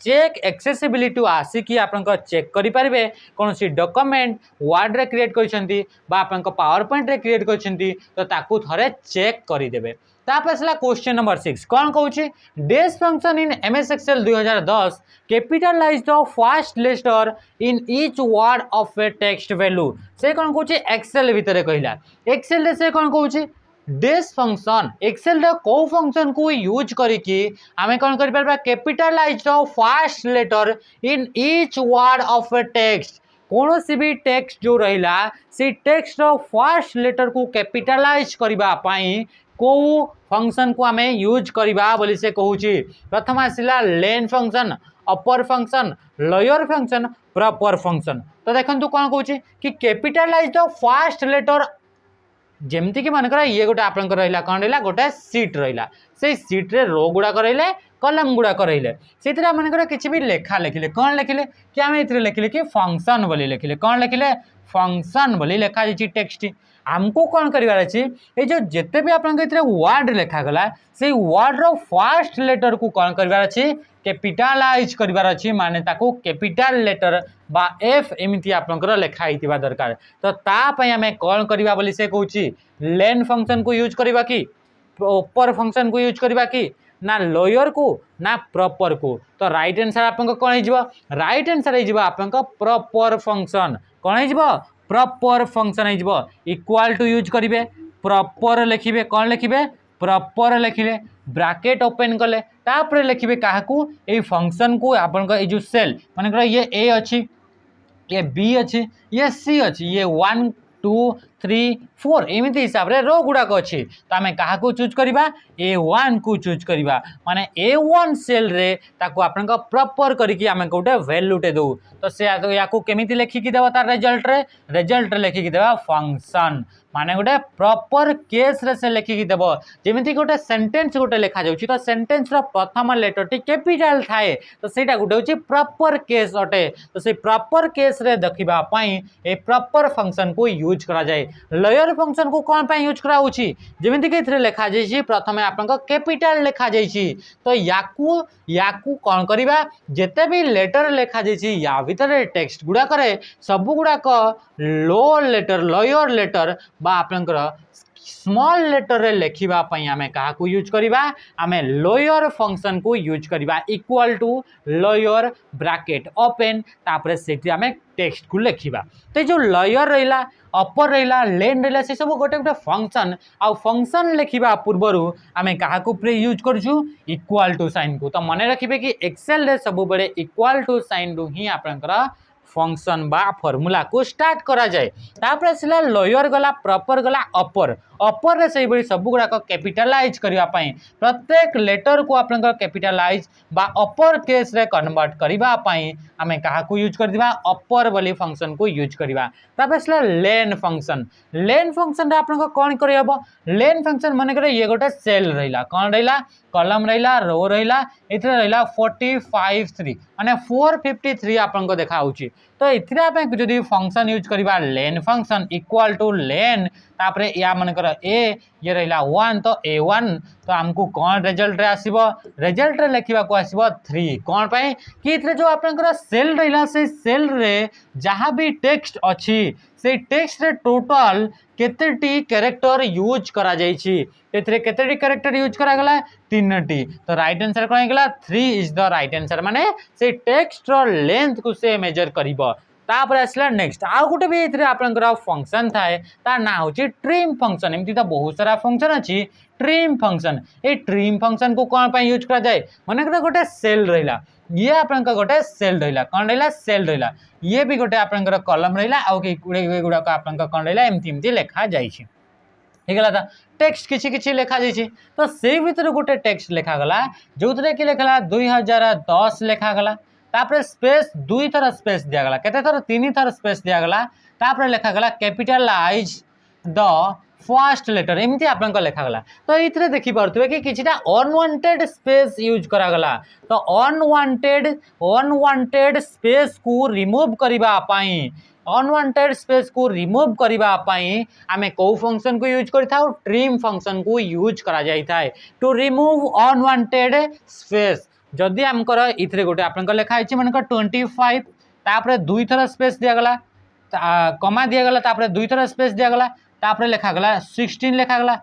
चेक एक्सेसिबिलिटी आसिकी आप चेक करेंगे कौन सी डॉक्यूमेंट वर्ड रे क्रिएट कर पावर पॉइंट रे क्रिएट कर ताकू थरे चेक करदे। तापर क्वेश्चन नंबर 6 कौन कहूँ days function in MS Excel 2010 capitalise the first letter in each word of a text value से कौन कहूँ एक्सेल भितर कहला एक्सेल रे से कौन कहूँ डेज फंक्शन एक्सेल को फंक्शन को यूज करके आम कौन कर capitalise the first letter in each word of a text कौन सी भी टेक्स्ट जो रहा से टेक्स्ट फर्स्ट लेटर को कैपिटलाइज करने को फंक्शन को आम यूज करवा बोली से कहूँ। प्रथम आसला LEN function upper function lower function proper function तो देखो कौन कहूँ कि कैपिटलाइज द फर्स्ट लेटर जमती कि मन ये गोटे आप रहा कौन रहा गोटे सीट रहा से सीट्रे रो गुड़ाक रही कलम गुड़ाक रही से मन किसी भी लेखा लिखिले कौन लिखिले कि आम ये लिखिले कि फंक्शन बोली लिखिले कौन लिखिले फंक्शन बोली लिखा जाए टेक्स्ट आमको कौन करार अच्छी ये जो जिते भी आप वर्ड लिखागला से वर्ड रो फर्स्ट लेटर को कौन करार अच्छी कैपिटलाइज करार अच्छी माने ताको कैपिटल लेटर बा एफ एमती आप लिखाई दरकार तो तापाई आम कौन करवा बोली से कहूँ लेन फंक्शन को यूज करवा कि अपर फंक्शन को यूज करवा कि ना लोअर को ना प्रॉपर को तो राइट आंसर आप कौन हो राइट आंसर हो प्रॉपर फंक्शन कौन हो प्रॉपर फंक्शन हो इक्वल टू यूज करेंगे प्रॉपर लिखिए कौन लिखिए प्रॉपर लिखिले ब्रैकेट ओपन कले तापर लिखिए क्या ये फंक्शन को आप जो सेल मान ये ए अच्छी ये बी अच्छी ये सी अच्छी ये 1 2 3 4 एमती हिसाब से रो गुड़ाक अच्छी तो आम क्या चूज करवा A1 को चूज करवा माने A1 सेल रे ताको आपन का प्रॉपर करके आम गोटे वैल्यूटे दो तो से या केमिति लिखिकी देवा तार रिजल्ट लिखिकी देवा फंक्शन माने गोटे प्रॉपर केस रे से लिखिकी देव जेमिति गोटे सेंटेंस गोटे लिखा जाउची तो सेंटेंस रो प्रथम लेटर टी कैपिटल थाए तो सेटा गोटे होची प्रॉपर केस अटे तो से प्रॉपर केस रे देखिबा पई ए प्रॉपर फंक्शन को यूज करा जाए लोअर फंक्शन को कौन पे यूज करा होची जेमिति कि इथरे लिखा जाइछि प्रथमे आपन का कैपिटल लिखा जाइछि तो याकू कौन करबा जेते भी लेटर लिखा जाइछि या भीतर टेक्स्ट गुडा करे सब गुडा को लोअर लेटर बा आपनकर स्मॉल लेटर रे लिखिबा पई आमे काहा को यूज करिबा आमे लोअर फंक्शन को यूज करिबा equal to lower bracket open तापर सेठी आमे टेक्स्ट को लिखिबा तो जो लोअर रहिला अपर रहिला लेन रहिला से सब गोटे गोटे फंक्शन आ फंक्शन लिखिबा पूर्वरु आमे काहा को प्रे यूज करछु इक्वल टू साइन को तो मने रखिबे कि एक्सेल रे सब बड़े इक्वल टू साइन रु ही आपनकर फंक्शन बा फॉर्मूला को स्टार्ट करा जाए तापर आसला लोअर गला प्रॉपर गला अपर अपर रे से सब गुड़ाक कैपिटलाइज करबा पई प्रत्येक लेटर को आपनकर कैपिटलाइज बा अपर केस रे कन्वर्ट करबा पई आमे काहा को यूज कर दिबा अपर वाली फंक्शन को यूज करबा तापर आसला लेन फंक्शन रे आपनकर कोन करबो लेन फंक्शन माने करे ये गोटे सेल रहिला कोन रहिला कॉलम रहिला रो रहिला इथरे रहिला 453 माने 453 आपनको देखा होची तो इथरे आपन जदी फंक्शन यूज करबा len function equal two lane तापरे या मन कर ए ये रहिला 1 तो A1 तो हमको कौन रिजल्ट रे आसीबो रिजल्ट रे लिखिबा को आसीबो 3 कौन पाए कि इथरे जो आपनकर सेल रहिला से सेल रे जहां भी टेक्स्ट अछि से टेक्स्ट रे टोटल केतेटी कैरेक्टर यूज करा जाइछि एथरे केतेटी कैरेक्टर यूज करा गला 3टी तो राइट आंसर कोन गेला 3 इज द राइट आंसर माने से टेक्स्ट रो लेंथ को से मेजर करिवो तापर आसला नेक्स्ट आ गोटे भी इथरे आपनकर फंक्शन थाए ता ना होची ट्रिम फंक्शन एमती तो बहुत सारा फंक्शन अछि ट्रिम फंक्शन ए ट्रिम फंक्शन को कोन पे यूज करा जाए माने गोटे सेल रहिला ये आपनका गोटे सेल रहिला कोन रहिला सेल रहिला ये भी गोटे आपनकर कॉलम रहिला आ के गुडा को आपनका कोन रहिला एमती लेखा जाइछि ठीक है टेक्स्ट किछि किछि लेखा जाइछि तो से भीतर गोटे टेक्स्ट लेखा गला जोतरे कि लेखला 2010 लेखा गला तापर स्पेस 2 थर स्पेस दिया गला केते थर 3 थर स्पेस दिया गला तापर लेखा गला कैपिटलाइज द फर्स्ट लेटर एमती आपन लेखा गला तो इथरे देखि परथबे कि किछिटा अनवांटेड स्पेस यूज करा गला तो अनवांटेड स्पेस को रिमूव करबा पई अनवांटेड स्पेस को रिमूव करबा पई आमे को फंक्शन को यूज करथाउ ट्रिम फंक्शन को यूज करा जाय थाए टू रिमूव अनवांटेड स्पेस। जदि आमकर इथरे गोटे आपन लेखा है मन 25 तापर दुई थर स्पेस दिया गला कमा दिया गला तापर दुई थर स्पेस दिया गला तापर लेखा गला 16 लेखा गला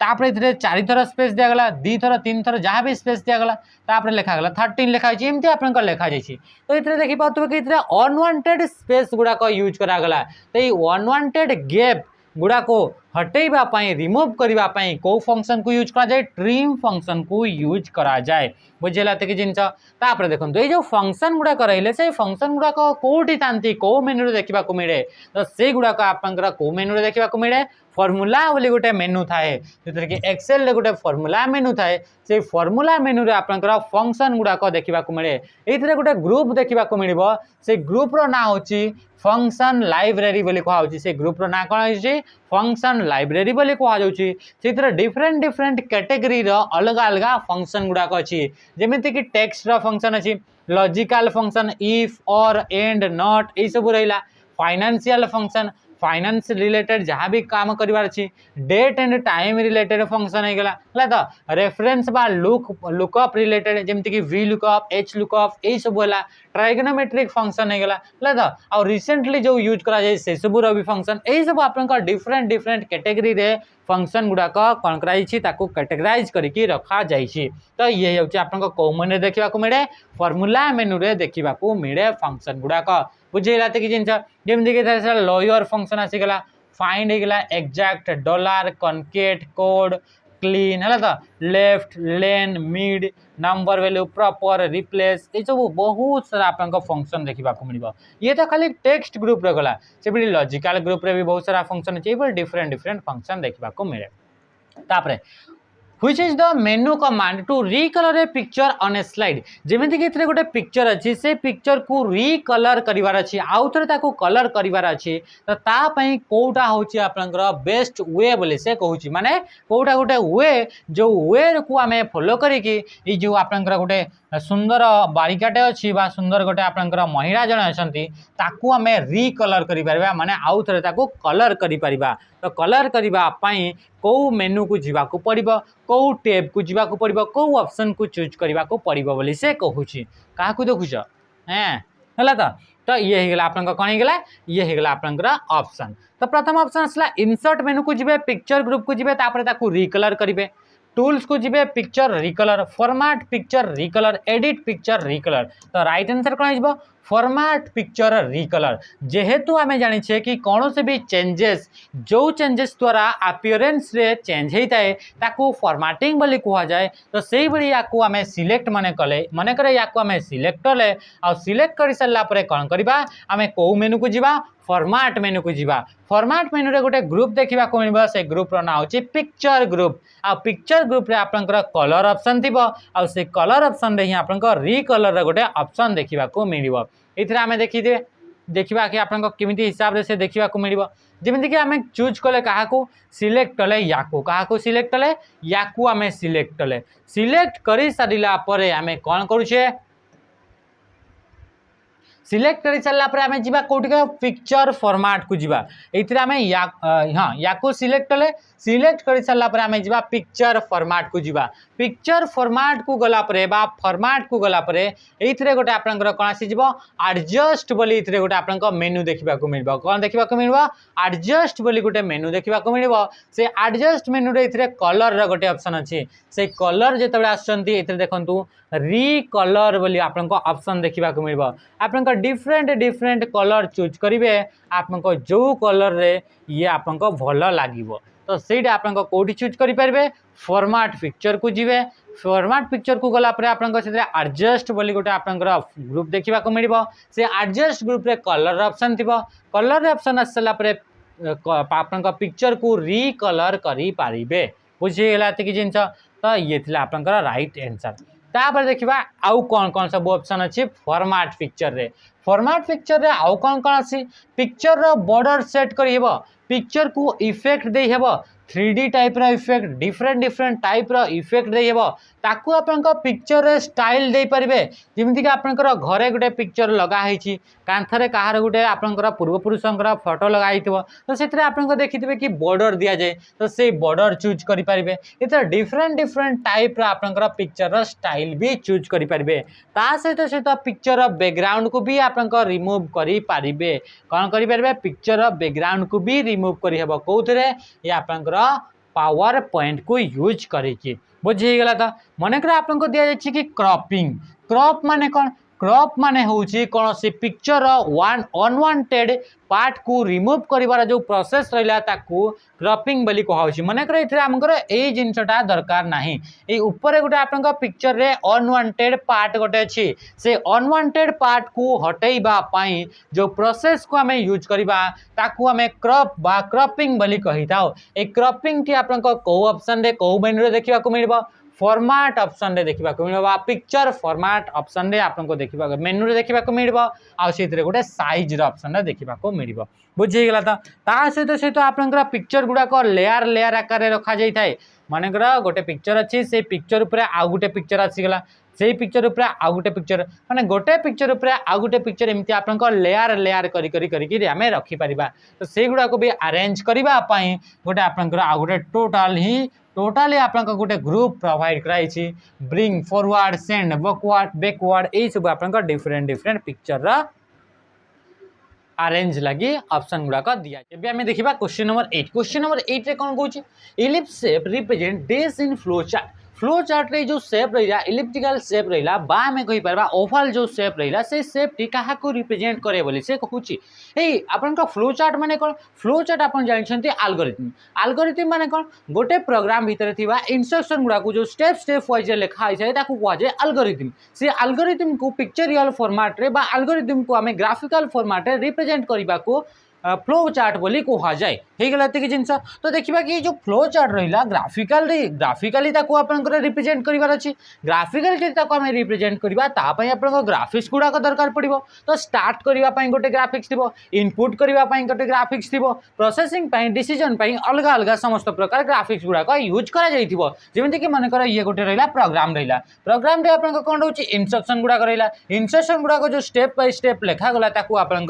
तापर इथरे चारि थर स्पेस दिया गला दी थर तीन थर जहाँ भी स्पेस दिया गला तापर लेखा गला 13 लेखा है एमती आपन लेखा जाइए। तो इथरे देखि पाउतबे कि इथरे अनवांटेड स्पेस गुडा को यूज करा गला। तो ये अनवांटेड गैप गुडा को हटेबा पई रिमूव करबा पई को फंक्शन को यूज करा जाए ट्रिम फंक्शन को यूज करा जाए बुझेला तक जिनस। तापर देखंतु ए जो फंक्शन गुडा रहले से फंक्शन गुडा को कोठी तांती को मेनू रे देखबा को मिले। तो से गुडा को आपनकर को मेनू रे देखबा को मिले फॉर्मूला बोली गोटे मेनू थाए जो कि एक्सेल रे गोटे फॉर्मूला मेनू थाए से फॉर्मूला मेनू रे आपनकर फंक्शन गुडा को देखबा को मिले। एथिरे गोटे ग्रुप देखबा को मिलिबो से ग्रुप रो ना होची फंक्शन लाइब्रेरी बोली कहा होची। से ग्रुप रो ना कोन होची फंक्शन लाइब्रेरी बोली कहा जाउची। से डिफरेंट डिफरेंट कैटेगरी रो अलग अलग फंक्शन गुडा को अछि जेमिति कि टेक्स्ट रो फंक्शन अछि लॉजिकल फंक्शन इफ और एंड नॉट ए सब रहिला फाइनेंशियल फंक्शन फाइनेंस रिलेटेड जहाँ भी काम करिवार अछि date and time related function है गला तो रेफरेंस बा लुकअप रिलेटेड जेमति कि वी लुकअप एच लुकअप ए सब होला ट्राइगोनोमेट्रिक फंक्शन है गला तो और रिसेंटली जो यूज करा जाय से सब रो भी फंक्शन ए सब आपनका डिफरेंट डिफरेंट कैटेगरी रे फंक्शन गुड़ाक कौन कैटेगराइज करके रखा जाइए। तो ये हूँ आपन कौ मेनू देखा मिले फॉर्मूला मेनू रे देखा मिले फंक्शन गुड़ाक बुझेगा कि जिन जमीक लॉयर फंक्शन आसीगला फाइंड होगा exact dollar concat code clean है तो left LEN mid number value proper replace ये सब बहुत सारा आपन फंक्शन देखा मिल। ये तो खाली टेक्स्ट ग्रुप रे गला से लॉजिकल ग्रुप रे भी बहुत सारा फंक्शन अच्छे डिफरेंट डिफरेंट फंक्शन देखा मिले। तापरे which is the menu command to recolor a picture on a slide जेमिति कि इतरे गोटे पिक्चर अच्छी से पिक्चर को रिकलर करिवार अच्छी आउ थरे ताको कलर करिवार अच्छी तो ता पई कोटा होची आपनकर बेस्ट वे बोले से कहूची माने कोटा गोटे वे जो वे को आमे फॉलो करिकि ई जो आपनकर गोटे सुंदर बालिकाटे अच्छी बा सुंदर गोटे आपनकर महिला जण अछंती ताकू आमे रिकलर करि परबा माने आउ थरे ताको कलर करि परबा। तो कलर करबा पई को मेनू को जीवा को पड़िबो को टैब को जीवा को पड़िबो को ऑप्शन को चूज करबा को पड़िबो बोली से कहूची का को देखुछ हैं हला तो ये हेगला आपन कोन हेगला ये हेगला आपनकर ऑप्शन। तो प्रथम ऑप्शन असला इंसर्ट मेनू को जीवे पिक्चर ग्रुप को जीवे तापर ताकू रिकलर करिवे टूल्स को जीवे picture रिकलर format picture रिकलर edit picture रिकलर। तो राइट आंसर कोन आइबो फॉर्मेट पिक्चर रिकलर जेहेतु आमे जानि छे कि कौन से भी चेंजेस जो चेंजेस द्वारा अपीयरेंस रे चेंज होता है ताकू फॉर्मेटिंग बोली कहा जाए। तो से बड़ी याकू आमे सिलेक्ट माने कले माने करे याकू आमे सिलेक्ट कले और सिलेक्ट कर सारा पर कौन करबा आमे को मेनू को जीवा फॉर्मेट मेनू को जीवा फॉर्मेट मेनू रे गोटे ग्रुप देखा मिल से ग्रुप रो ना होची पिक्चर ग्रुप आ पिक्चर ग्रुप रे आपनकर कलर ऑप्शन थिबो आ से कलर ऑप्शन रे ही आपनकर रिकलर रे गोटे ऑप्शन देखा मिलिबो। इथरे आमे देखिबा कि आपन केमिति हिसाब रे से देखा मिलिबो जेमिति कि आमे चूज कले काहा को सिलेक्ट कले याकू काहा को सिलेक्ट कले याकू आमे सिलेक्ट कले सिलेक्ट करि सारिला परे आमे कोन करूछे सिलेक्ट कर सारा पर आमे जीवा कोटिका पिक्चर फॉर्मेट को जीवा एथिरे आमे हाँ याको सिलेक्ट कले सिलेक्ट कर सारा पर आमे जीवा पिक्चर फॉर्मेट को जीवा पिक्चर फॉर्मेट को गला परे बा फॉर्मेट को गला परे एथिरे गोटे आपनकर कोन आसी जीवो एडजस्ट बोली एथिरे गोटे आपनकर मेनू देखिबा को मिलबो कोन देखिबा को मिलबो एडजस्ट बोली गोटे मेनू देखिबा को मिलबो से एडजस्ट मेनू रे एथिरे कलर रे गोटे ऑप्शन अछि से कलर जेतबे आछंती एथिरे देखंतु रिकलर बोली आपनको ऑप्शन देखा मिल आप डिफरेंट डिफरेंट कलर चूज करेंगे आपको जो कलर रे ये आपको भल लगे तो सही आपको कौटी चूज करेंगे फॉर्मेट पिक्चर को जीवे फॉर्मेट पिक्चर को गला एडजस्ट बोली गोटे आप ग्रुप देखा मिल से एडजस्ट ग्रुप रे कलर ऑप्शन थी कलर ऑप्शन आस सारापर आप पिक्चर को रिकलर करें बुझीगला कि जिन तो ये थी आपनकर राइट आंसर। तापर देखिबा आउ कौन कौन सब ऑप्शन अच्छी फॉर्मेट पिक्चर रे आउ कौन कौन अच्छी पिक्चर रो बॉर्डर सेट करी हेबो पिक्चर को इफेक्ट दे हेबो 3D टाइप रो इफेक्ट डिफरेंट डिफरेंट टाइप रो इफेक्ट देइबो ताकू आपन पिक्चर रे स्टाइल दे परिबे जेमिति कि आपन घरे गुटे पिक्चर लगा हेछि कांथरे कहार गुटे आपन पूर्वपुरुषंकर फोटो लगा हिथिबो तो सेतरे आपन देखिथिबे कि बॉर्डर दिया जाए तो से बॉर्डर चूज करि परिबे एते डिफरेंट डिफरेंट टाइप रो आपन पिक्चर रो स्टाइल भी चूज करि परिबे ता सहित सहित पिक्चर रो बैकग्राउंड को भी आपन रिमूव करि परिबे कोन करि परिबे पिक्चर रो बैकग्राउंड को भी रिमूव करि हेबो कोउथरे ये आपन पावर पॉइंट को यूज करिकी बुझीगला तो मनकर आपको दि जाए कि क्रॉपिंग क्रॉप माने कौन क्रॉप माने होउची कौन सी पिक्चर वन अनवांटेड पार्ट को रिमूव करिवार जो प्रोसेस रहिला ताकू क्रॉपिंग बोली कहउची मनकर इथरे हमकर एई जिंसटा दरकार नाही ए ऊपर गुटे आपन पिक्चर रे अनवांटेड पार्ट गोटे अछि से अनवांटेड पार्ट को हटेइबा पई जो प्रोसेस को हमें यूज करिबा ताकू हमें क्रॉप बा क्रॉपिंग बोली कहिताओ ए क्रॉपिंग टी आपन को ऑप्शन रे को मेनू रे देखिबा को मिलबो फॉर्मेट ऑप्शन रे देखिबा को मिलबा पिक्चर फॉर्मेट ऑप्शन रे आपन को देखिबा मेनू रे देखिबा को मिलबो आ सेतरे गोटे साइज रे ऑप्शन रे देखिबा को मिलबो बुझी गेला ता सहित सहित आपन पिक्चर गुडा को लेयर लेयर आकार रे रखा जाई थाए मानेकर गोटे पिक्चर अछि से पिक्चर ऊपर आ गोटे पिक्चर आसी गेला से पिक्चर ऊपर आ गोटे पिक्चर माने गोटे पिक्चर ऊपर आ गोटे पिक्चर एमती आपन लेयर लेयर करी करी करी कि हमें रखी परिबा तो से गुडा को भी अरेंज करबा पई गोटे आपन आ गोटे टोटली आपन गोटे ग्रुप प्रोवाइड कराई छी ब्रिंग फॉरवर्ड सेंड बैकवर्ड ए सब आपन डिफरेंट डिफरेंट पिक्चर रा अरेंज लगी ऑप्शन गुड़ा का दिया एबे हमें देखिबा क्वेश्चन नंबर 8 क्वेश्चन नंबर 8 रे कोन कहूची ellipse shape represent does in flow chart रे जो शेप रहिला इलिप्टिकल शेप रहिला बा में कहि परबा ओवल जो शेप रहिला से शेप टी काहा को रिप्रेजेंट करे बोली से कहूची ए आपन का फ्लो चार्ट माने कोन फ्लो चार्ट आपन जानिछंती एल्गोरिथम माने कोन गोटे प्रोग्राम भीतर थिबा इंस्ट्रक्शन गुड़ा को जो स्टेप स्टेप वाइज लिखा है छै ताकू कहै छै एल्गोरिथम से एल्गोरिथम को पिक्चरियल फॉर्मेट रे बा एल्गोरिथम को हमें ग्राफिकल फॉर्मेट रे रिप्रेजेंट करबा को फ्लो चार्ट बोली कहा जाए ହେଇଗଲା ଏତିକି ଜିନିଷ ତ ଦେଖିବା କି जो फ्लो चार्ट रहिला ग्राफिकाली ताको आपन रिप्रेजेंट करिवार अछि ग्राफिकाली जे ताको हम रिप्रेजेंट करबा ता पय आपन ग्राफिक्स गुडा को दरकार पड़िबो तो स्टार्ट करबा पय गोटे ग्राफिक्स थिबो इनपुट करबा पय गोटे ग्राफिक्स थिबो प्रोसेसिंग पय डिसीजन पय अलग अलग समस्त प्रकार ग्राफिक्स गुडा को यूज करा जाइथिबो जेमिति कि मन कर ये गोटे रहिला प्रोग्राम रे आपन कोन होची इंस्ट्रक्शन गुडा रहिला इंस्ट्रक्शन गुडा को जो स्टेप बाय स्टेप लिखा गला ताको आपन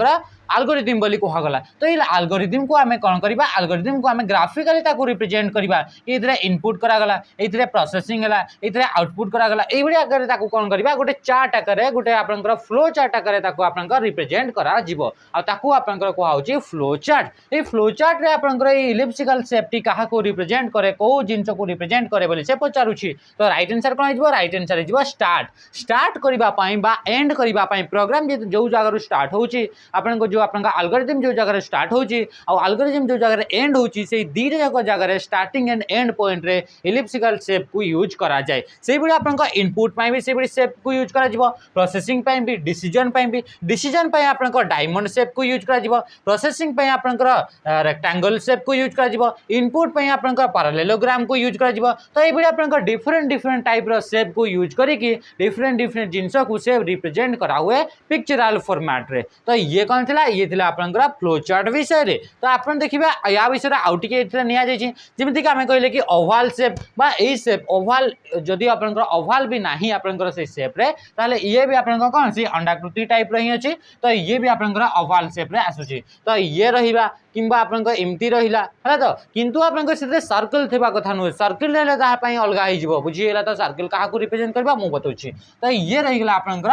एल्गोरिथम बोली कहा गला तो ये एल्गोरिथम को आमे कोन करबा एल्गोरिथम को आमे ग्राफिकली ताको रिप्रेजेंट करबा इधरे इनपुट करा गला इधरे प्रोसेसिंग हला इधरे आउटपुट करा गला एबडी आकर ताको कोन करबा गोटे चार्ट आकर गोटे आपनकर फ्लो चार्ट आकर ताको आपनकर रिप्रेजेंट करा जिवो आ ताको आपनकर को होची flow chart A flow chart रे आपनकर इलिप्टिकल शेप टी काहा को रिप्रेजेंट करे को जिंस को रिप्रेजेंट करे बोली से पचारुछि तो राइट आंसर कोन हिजबो राइट आंसर हिजबो स्टार्ट करबा पई बा एंड करबा पई प्रोग्राम जे जो जगह स्टार्ट होची आपन को जो आपन एल्गोरिथम जो जगह स्टार्ट होची आ एल्गोरिथम जो जगह एंड होची से दीरे जगह जगह स्टार्टिंग एंड एंड पॉइंट रे इलिप्टिकल शेप को यूज करा जाए से बडी आपन को इनपुट पई भी से बडी शेप को यूज करा जिवो प्रोसेसिंग पई भी डिसीजन पई आपन को डायमंड शेप को यूज करा जिवो प्रोसेसिंग पई आपन को रेक्टेंगल शेप को यूज करा जिवो इनपुट पई आपन को पैरेललोग्राम को यूज करा जिवो तो ए बडी आपन को डिफरेंट डिफरेंट टाइप रो शेप को यूज करी कि डिफरेंट डिफरेंट जिंस को से रिप्रेजेंट करा हुए पिक्चरल फॉर्मेट रे तो ये कोन थिला ये थिला आपन को फ्लो चार्ट विषय रे तो आपन देखिबा या विषय आउट के इथरा निया जाय छी जेमिति कि हमें कहले कि ओवल शेप बा ए शेप ओवल जदि आपन को ओवल भी नाही आपन को से शेप रे ताले ये भी आपन को कोन सी अंडाकृति टाइप रही अछि तो ये भी आपन को ओवल शेप रे आसुची तो ये रहिबा किंबा आपन को एमती रहिला हला तो किंतु आपन को से सर्कल थेबा कथा न सर्कल ले ता पई अलगा ही जिवो बुझी गेला तो सर्कल काहा को रिप्रेजेंट करबा मु बतौची तो ये रहि गेला आपन को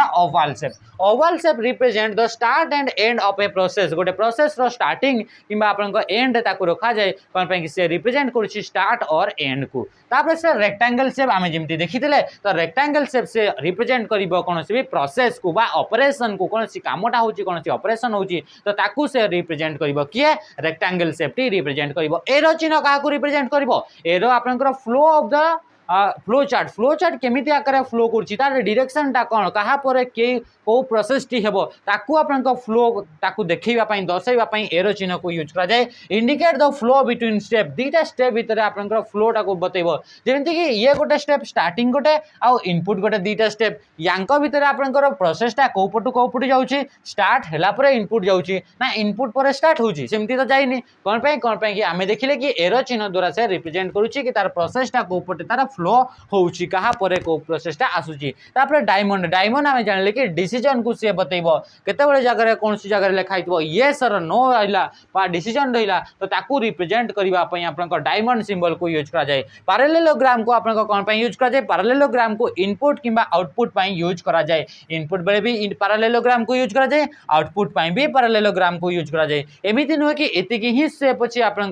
Oval shape represent the start and end of a process गोटे प्रोसेस रो स्टार्टिंग किंबा आपन को एंड ताको रखा जाए कोन पई कि से रिप्रेजेंट करछि स्टार्ट और एंड को तापर से रेक्टेंगल शेप आमे जेमती देखिथिले तो रेक्टेंगल शेप से रिप्रेजेंट करिवो कोनोसी भी प्रोसेस को बा ऑपरेशन को कोनोसी कामटा होची कोनोसी ऑपरेशन होची तो ताकू से रिप्रेजेंट करिवो किए रेक्टेंगल शेप टी रिप्रेजेंट करिवो एरो चिन्ह काहा को रिप्रेजेंट करिवो एरो आपनकर flow of the flow chart केमिति आकार फ्लो करछि तार डायरेक्शनटा कौन कहा पर के को प्रोसेस टी हेबो ताकू आपन फ्लो ताकू देखैबा पई दर्शाइबा पई एरो चिन्ह को यूज करा जाए indicate the flow between step दीटा स्टेप भीतर आपन फ्लो टा को बतैबो जेमति कि ये गोटे स्टेप स्टार्टिंग गोटे आ इनपुट गोटे दीटा स्टेप यांको भीतर आपन प्रोसेसटा को पटु जाउछि स्टार्ट हैला पर इनपुट जाउछि ना इनपुट पर स्टार्ट होउछि सेमति तो जाइनी कोन पई कि आमे देखिले कि एरो चिन्ह द्वारा से रिप्रेजेंट करूछि कि तार प्रोसेसटा को पटे तार फ्लो होउछि कहा पर को प्रोसेसटा आसुछि तापर डायमंड आमे जानले कि डिसीजन को से बतैबो केतेबेले जगह कौन सी जगह लिखाइथिबो येस और नो रहिला बा डिसीजन रहिला तो ताकू रिप्रेजेंट करबा पई आपन डायमंड सिंबल को यूज करा जाए पैरेललोग्राम को आपन कोन पई यूज करा जाए पैरेललोग्राम को इनपुट किंबा आउटपुट पई यूज करा जाए इनपुट बेले भी पैरेललोग्राम को यूज करा जाए आउटपुट पई भी पैरेललोग्राम को यूज करा जाए एमिति नुह कि एतिकी ही स्टेप अछि आपन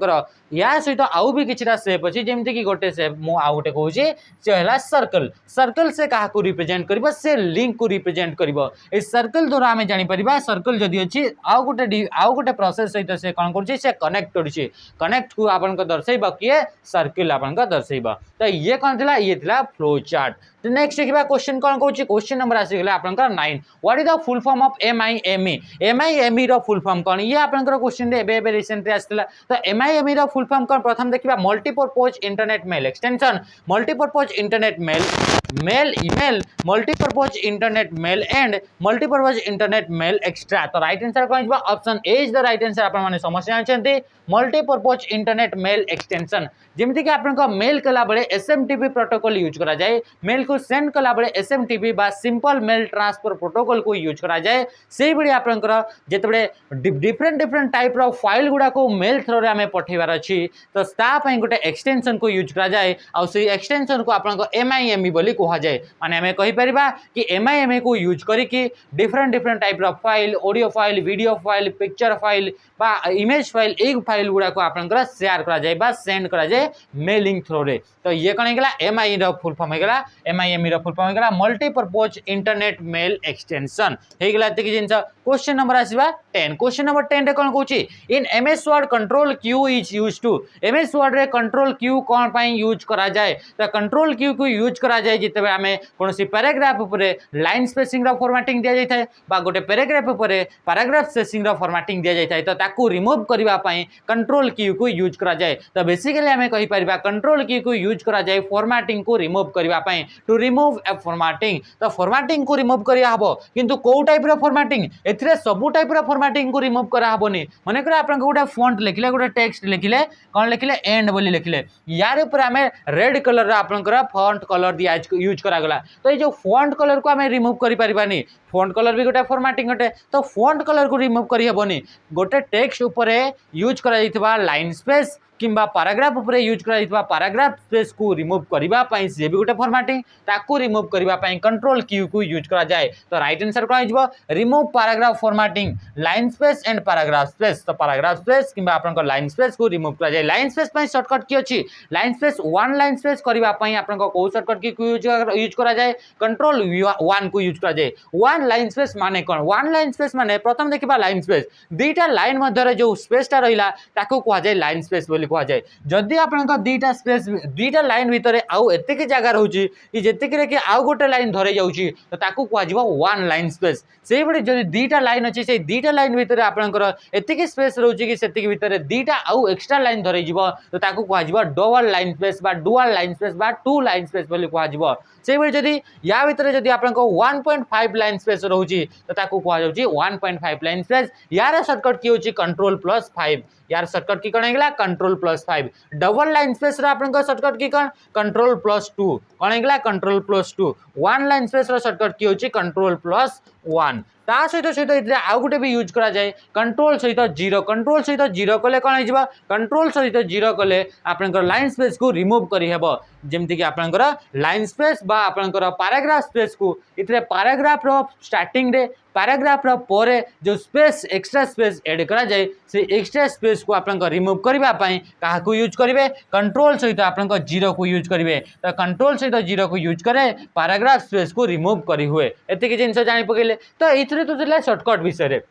या सहित आउ भी किछटा शेप अछि जेमति कि गोटे शेप मु आ गोटे कहू छी से हला सर्कल से कहा को रिप्रेजेंट करबो से लिंक को रिप्रेजेंट करबो ए सर्कल द्वारा हमें जानि परिबा सर्कल जदी अछि आउ गोटे प्रोसेस सहित से कोन करछि से कनेक्ट करछि कनेक्ट को आपन को दर्शाइबा कि सर्कल आपन को दर्शाइबा तो ये कोन थिला ये थिला फ्लो चार्ट तो नेक्स्ट देखिबा क्वेश्चन कोन कहू छी क्वेश्चन नंबर आसी गेला आपन को 9 what is the full form of MIME रो फुल फॉर्म कोन ये आपन को क्वेश्चन रे एबे रिसेंटली आस्थिला तो एमआईएमई रो फुल फॉर्म कोन प्रथम देखिबा multipurpose internet mail extension multipurpose internet mail email multipurpose internet mail and multipurpose internet mail extra तो राइट आंसर कोन बा option A is the right answer आपन माने समस्या जानते मल्टीपर्पज इंटरनेट मेल एक्सटेंशन जेमति कि आपन को मेल कला बळे एसएमटीपी प्रोटोकॉल यूज करा जाए मेल को सेंड कला बळे एसएमटीपी बा सिंपल मेल ट्रांसफर प्रोटोकॉल को यूज करा जाए सेही बळे आपन को जेतबळे डिफरेंट टाइप रो फाइल गुडा को मेल थ्रू रे हमें पठेबार अछि तो ता पई गोटे एक्सटेंशन को यूज करा जाए आ से एक्सटेंशन को आपन को एमआईएमई बोली कहा जाए माने हमें कहि परिबा कि एमआईएमई को यूज करी कि डिफरेंट टाइप रो file audio file video file picture file बा इमेज फाइल एक फाइल गुडा को आपन को शेयर करा जाए बा सेंड करा जाए मेलिंग थ्रू रे तो ये कौन है एमआई रो फुल फॉर्म है एमआईएमई रो फुल फॉर्म है मल्टीपर्पज इंटरनेट मेल एक्सटेंशन हे गला एतिक जिंस क्वेश्चन नंबर आसीबा 10 क्वेश्चन नंबर 10 रे कोन कहूची in MS Word control Q is used to MS Word रे कंट्रोल क्यू कोन पई यूज करा जाए तो कंट्रोल क्यू को यूज करा जाए जिते हमें कौन सी पैराग्राफ ऊपर लाइन स्पेसिंग रो फॉर्मेटिंग दिया जाय बा गोटे पैराग्राफ ऊपर पैराग्राफ स्पेसिंग रो फॉर्मेटिंग दिया जाय तो ताकू रिमूव करबा पई कंट्रोल क्यू को यूज करा जाए तो बेसिकली हमें कहि परिबा कंट्रोल क्यू को यूज करा जाए फॉर्मेटिंग को रिमूव करबा पई टू रिमूव ए फॉर्मेटिंग तो फॉर्मेटिंग को रिमूव करिया हबो किंतु को टाइप रो फॉर्मेटिंग एथिरे सब टाइप रो फॉर्मेटिंग को रिमूव करा हबोनी माने करे आपन गोटे फॉन्ट लिखले गोटे टेक्स्ट लिखले कोन लिखले एंड बोली लिखले यार ऊपर हमें रेड कलर रो आपन को फॉन्ट कलर दिया यूज करा गला तो ये जो फॉन्ट कलर को हमें रिमूव करि परिबानी फॉन्ट कलर भी गोटे फॉर्मेटिंग गोटे तो फॉन्ट कलर को रिमूव करि हबोनी गोटे टेक्स्ट ऊपर यूज करा जाइतबा लाइन स्पेस किंबा पैराग्राफ ऊपर यूज करा पैराग्राफ स्पेस को रिमूव करबा पई से भी गोटे फॉर्मेटिंग ताको रिमूव करबा पई कंट्रोल क्यू को यूज करा जाए तो राइट आंसर कोन हिजबो remove paragraph formatting line space and paragraph space तो पैराग्राफ स्पेस किंबा आपन को लाइन स्पेस को रिमूव करा जाए लाइन स्पेस पई शॉर्टकट की अछि line space one line space करबा पई आपन को को शॉर्टकट की यूज करा जाए कंट्रोल 1 को यूज करा जाए वन लाइन स्पेस माने कोन वन लाइन स्पेस माने प्रथम देखिबा लाइन स्पेस दीटा लाइन मध्य रे जो स्पेस टा रहिला ताको कहा जाए लाइन स्पेस बोली कहा जाए जदि आपन दीटा स्पेस दीटा लाइन भितर आउ एतिक जगह रहउची कि जेतिक रे कि आउ गोटे लाइन धरे जाउची तो ताकू कहा जिवो वन लाइन स्पेस सेही बडी जदि दीटा लाइन अछि से दीटा लाइन भितर आपन एतिक स्पेस रहउची कि सेतिक भितर दीटा आउ एक्स्ट्रा लाइन धरे जिवो तो ताकू कहा जिवो डबल लाइन स्पेस बा डुअल लाइन स्पेस बा टू लाइन स्पेस बोली कहा जिवो सेही बडी जदि या भितर जदि आपन 1.5 लाइन स्पेस रहउची तो ताकू कहा जाउची 1.5 लाइन स्पेस यार शॉर्टकट की होची कंट्रोल+5 यार शॉर्टकट की कौन है कंट्रोल+5 डबल लाइन स्पेस आपन शॉर्टकट की कौन कंट्रोल+2 कौन है कंट्रोल+2 वन लाइन स्पेस शॉर्टकट की होची कंट्रोल+1 ता सहित इतने आउ गोटे भी यूज करा जाए कंट्रोल सहित जीरो कले कौन हो कंट्रोल सहित जीरो कले आपन लाइन स्पेस को रिमूव करी हेबो जेमति कि आपन लाइन स्पेस बा आपन पैराग्राफ स्पेस को इतने पैराग्राफ रो स्टार्टिंग रे पैराग्राफ रो परे जो स्पेस एक्स्ट्रा स्पेस ऐड करा जाए से एक्स्ट्रा स्पेस को आपन रिमूव करबा पई काहा को यूज करिवे कंट्रोल सहित आपन जीरो को यूज करिवे तो कंट्रोल सहित जीरो को यूज करे पैराग्राफ स्पेस को रिमूव करी हुए एतिक जिंस जानि पकेले तो इथरे तो दिला शॉर्टकट विषय रे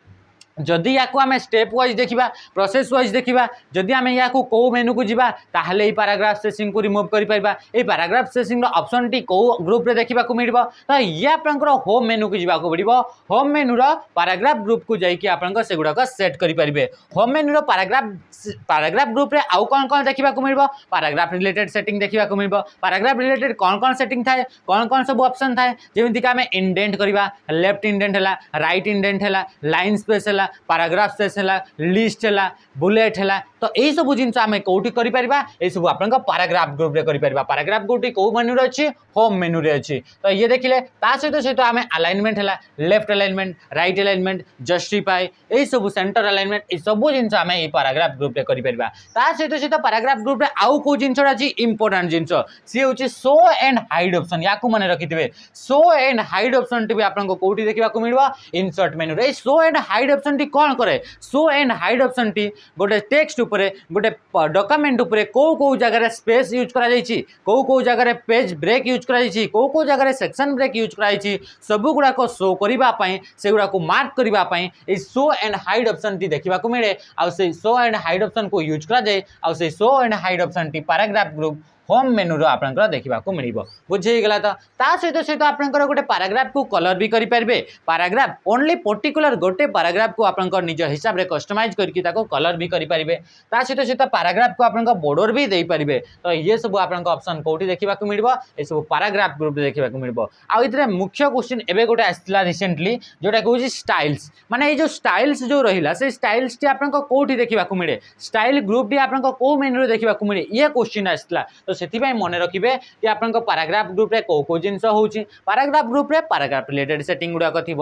जदि या आम स्टेप वाइज देखा प्रोसेस वाइज देखा जदि आम या कौ मेनू को जीवा ताहले ये पैराग्राफ स्पेसिंग को रिमूव कर Paribas a paragraph spacing option T कौ ग्रुप रे देखा मिलबो तो ये आपनकर होम मेनू को जीवा को पड़िबो होम मेनू रो पैराग्राफ ग्रुप को जाइए आपनकर सेगुडा सेट करि परिबे होम मेनू रो पैराग्राफ ग्रुप रे आउ कौन कौन देखा मिलबो पैराग्राफ रिलेटेड सेटिंग देखा मिलबो पैराग्राफ रिलेटेड कौन कौन सेटिंग थाए कौन कौन सब ऑप्शन थाए जेमिति कि आम इंडेंट करबा लेफ्ट इंडेंट है राइट इंडेंट है लाइन स्पेस है पैराग्राफ स्पेस है लिस्ट है बुलेट है तो यही सब जिन आम कौटी कर सब आप पैराग्राफ ग्रुप रे कर पैराग्राफ ग्रुप कौ मेनू रे अच्छी होम मेनू रे अच्छी तो ये देखिले सहित सहित आम अलाइनमेंट है left alignment right alignment justify यही सब सेंटर अलाइनमेंट ये सब जिन आम ये पैराग्राफ ग्रुप रे कर सहित सहित पैराग्राफ ग्रुप रे आउ कौ जिन अच्छी इंपोर्टाट जिन सी हूँ शो एंड हाइड ऑप्शन या मन रखिथे शो एंड हाइड ऑप्शन टी भी आपको कौटी देखा मिलवा इंसर्ट मेनू रे शो एंड हाइड ऑप्शन टी कौन करे शो एंड हाइड ऑप्शन टी गोटे टेक्स्ट उपरे गोटे डॉक्यूमेंट उपरे को जगह स्पेस यूज करा जायछि को जगह पेज ब्रेक यूज करा जायछि को जगह सेक्शन ब्रेक यूज करा जायछि सब गुड़ाक शो करबा पई से गुड़ा को मार्क करबा पई ए शो एंड हाइड ऑप्शन टी देखा मिले आ से शो एंड हाइड ऑप्शन को यूज करा जाए आ से शो एंड हाइड ऑप्शन टी पैराग्राफ ग्रुप होम मेनू रो आपनकर देखा मिल बुझेगला तो सहित सहित आपनकर गोटे पैराग्राफ को कलर भी करेंगे पैराग्राफ ओनली पर्टिकुलर गोटे पैराग्राफ को आपनकर निज हिसाब से कस्टमाइज करके कलर भी करेंगे सहित सहित पैराग्राफ को आपन बॉर्डर भी दे पारे तो ये सब आप ऑप्शन कौटी देखा मिल सब पैराग्राफ ग्रुप देखा मिल आउ मुख्य क्वेश्चन एवं गोटे आसाला रिसेंटली जोटा कौन स्टाइल्स माने ये जो स्टाइल्स जो रहा से स्टाइल्स टी आपन कौटी देखा मिले स्टाइल ग्रुप टी आपन कौ मेनू देखा मिले ये क्वेश्चन आसाला तो से मन रखिए कि आप पैराग्राफ ग्रुप रे कौ जिन हो पैराग्राफ ग्रुप रे पैराग्राफ रिलेटेड सेटिंग गुड़ाक थी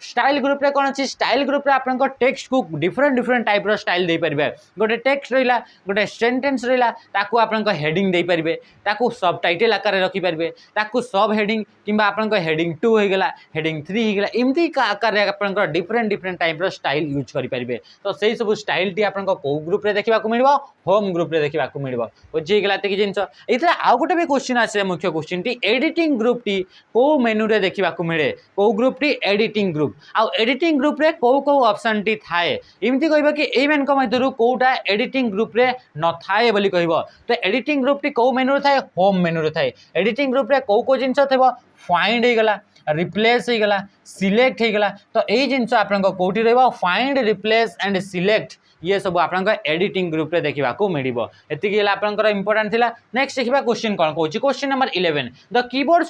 स्टाइल ग्रुप रे कौन अच्छी स्टाइल ग्रुप रे आपन टेक्स्ट को डिफरेंट डिफरेंट टाइप रो स्टाइल दे पारे गोटे टेक्स्ट रहा गोटे सेंटेंस रहा ताकू आपन हेडिंग दे पारे ताकू सब टाइटल आकार रखी पारे ताकू सब हेडिंग किंबा आपन हेडिंग 2 होगला हेडिंग 3 होगला एमती आकार आपन डिफरेंट डिफरेंट टाइप रो स्टाइल यूज करि पारे तो सही सब स्टाइल टी आपन को ग्रुप रे देखा मिलबो होम ग्रुप रे देखा मिलबो बुझीगला तक जिनस एथरा आउ गोटे भी क्वेश्चन आसे मुख्य question T editing group T को मेनू रे देखा मिले को ग्रुप टी एडिटिंग ग्रुप आउ एडिटिंग ग्रुप रे को ऑप्शन टी थाए एमती कहबो कि एई मेन को मधुरु कोटा एडिटिंग ग्रुप रे न थाए बोली कहबो तो एडिटिंग ग्रुप टी को मेनू रे थाए होम मेनू रे थाए एडिटिंग ग्रुप रे को जिंस थेबो फाइंड हे गला रिप्लेस हो गला सिलेक्ट हो गला तो यही जिन आपको कौटी रहा फाइंड रिप्लेस एंड सिलेक्ट ये सब आप एडिटिंग ग्रुप रे देखा मिल एति आपंकर इंपोर्टेंट थिला नेक्स्ट देखा क्वेश्चन कौन कौन question number 11 the keyboard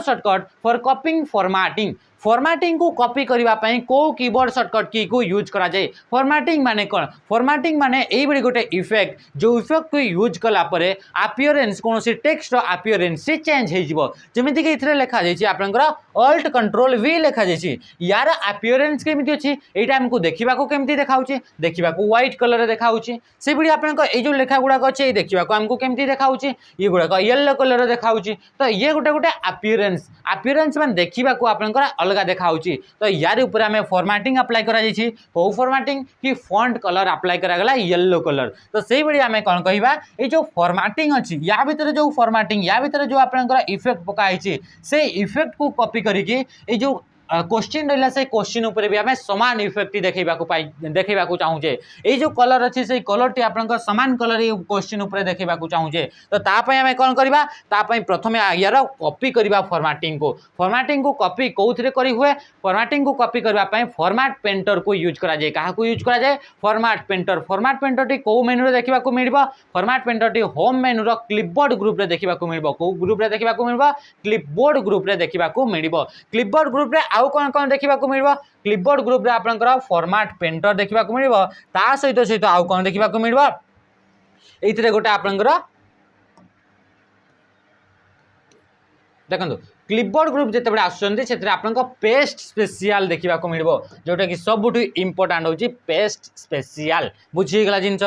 shortcut for कॉपिंग formatting को कॉपी करने को कीबोर्ड शॉर्टकट की को यूज करा जाए फॉर्मेटिंग माने कौन फॉर्मेटिंग माने यही बड़ी गोटे इफेक्ट जो इफेक्ट को यूज कला परे अपीयरेंस कौन सी टेक्स्ट अपीयरेंस से चेंज हो जमीक ये लिखा जाए आपंकर अल्ट कंट्रोल वी लिखा जाए यार अपीयरेंस केमी अच्छी यहाँ आमको देखा केमती देखा देखा व्हाइट कलर देखा से भी आप जो लेखा गुड़ाक अच्छे देखा आमको केमती देखा ये गुड़ाक येलो कलर देखा तो ये गोटे गोटे अपीयरेंस मान देखा आपंकर अलग देखा तो यार ऊपर आम फॉर्मेटिंग अप्लाई करा कौ फॉर्मेटिंग कि फॉन्ट कलर अप्लाई करागला येलो कलर तो से भाई आम कौन कहवा ये जो फॉर्मेटिंग अच्छी या भीतर जो फॉर्मेटिंग या भीतर जो आपंकर इफेक्ट पकाई से इफेक्ट को कॉपी करके जो क्वेश्चन रहा से क्वेश्चन उपर भी आम सामान इफेक्ट देखा चाहूचे ये जो कलर अच्छी से कलर टी आप सामान कलर ये क्वेश्चन उपर देखा चाहूचे तो तापाई आम कौन करवा प्रथम यार कॉपी करवा फॉर्मेटिंग को कॉपी कौन कर हुए फॉर्मेटिंग को कॉपी करने फॉर्मेट पेंटर को यूज करा जाए क्या यूज करा जाए फॉर्मेट पेंटर टी कौ मेनू रे देखा मिल फॉर्मेट पेंटर टी होम मेनू रो क्लिपबोर्ड ग्रुप रे देखा मिल कौ ग्रुप रे देखा मिल क्लिपबोर्ड ग्रुप रे देखा मिल क्लिपबोर्ड ग्रुप रे आउ कौन कौन देखा मिल क्लिपबोर्ड ग्रुप रे आपनकर फॉर्मेट पेंटर देखा मिल सहित सहित आउ कौन देखा मिल ये गोटे आपनकर देखो क्लिपबोर्ड ग्रुप जिते आसुँच से पेस्ट स्पेशल देखा मिल जोटा कि सबुठ इंपोर्टाट हूँ पेस्ट स्पेशल बुझीगला जिनस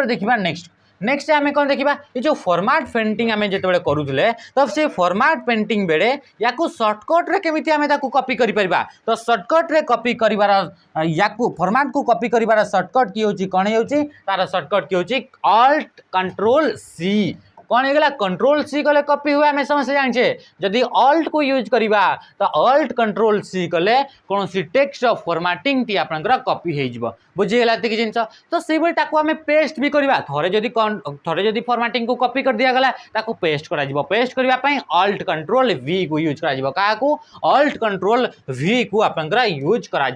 देखा नेक्स्ट आम कौन देखा ये जो फॉर्मेट पेंटिंग आम जो करूले तो से फॉर्मेट पेंटिंग बेले या सर्टकट रे केमिति आम कॉपी करि परिबा तो सर्टकट रे कॉपी करिवार या फॉर्मेट को कॉपी करिवार सर्टकट की होची कौन होची तार सर्टकट की होची अल्ट कंट्रोल सी कौन होगा कंट्रोल सी कले कॉपी हुए आम समस्त जाने जदि अल्ट को यूज करवा तो अल्ट कंट्रोल सी कले कौन सी टेक्स्ट फॉर्मेटिंग टी आपनकर कॉपी हो बुझीगला ये जिन तो से आम पेस्ट भी करवा थे जदि फॉर्मेटिंग को कॉपी कर दिया गला ताको पेस्ट करा पेस्ट करने अल्ट कंट्रोल वी को यूज करा अल्ट कंट्रोल वी को आपनकर यूज करा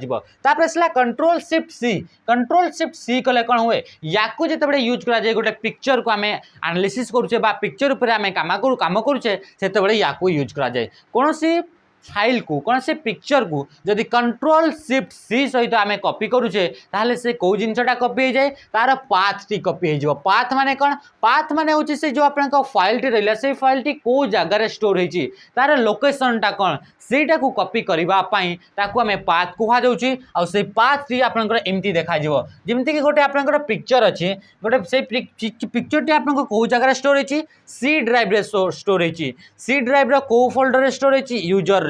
कंट्रोल शिफ्ट सी कले कौन हुए या जो यूज करा गोटे पिक्चर को आम एनालिसिस करुचे पिक्चर उपर आम काम करुचे से या यूज करा कौन सी फाइल को कौन से पिक्चर को जदि कंट्रोल शिफ्ट सी सहित आम कॉपी करुचे ताहले से कौ जिनटा कॉपी हो जाए तार पाथ टी कॉपी हो पाथ माने कौन पाथ माने होची से जो आपन फाइल टी रहिला से फाइल टी को जगार स्टोर होची तार लोकेशन टा कौन सेटा को कॉपी करबा पई ताकू आम पाथ कुहा जाउची आ से पाथ टी आपनकर एमती देखा जिवो जेमती कि गोटे आपनकर पिक्चर अछि गोटे से पिक्चर टी आपन को जगार स्टोर होची सी ड्राइव रे स्टोर होची सी ड्राइव रो को फोल्डर रे स्टोर होची यूजर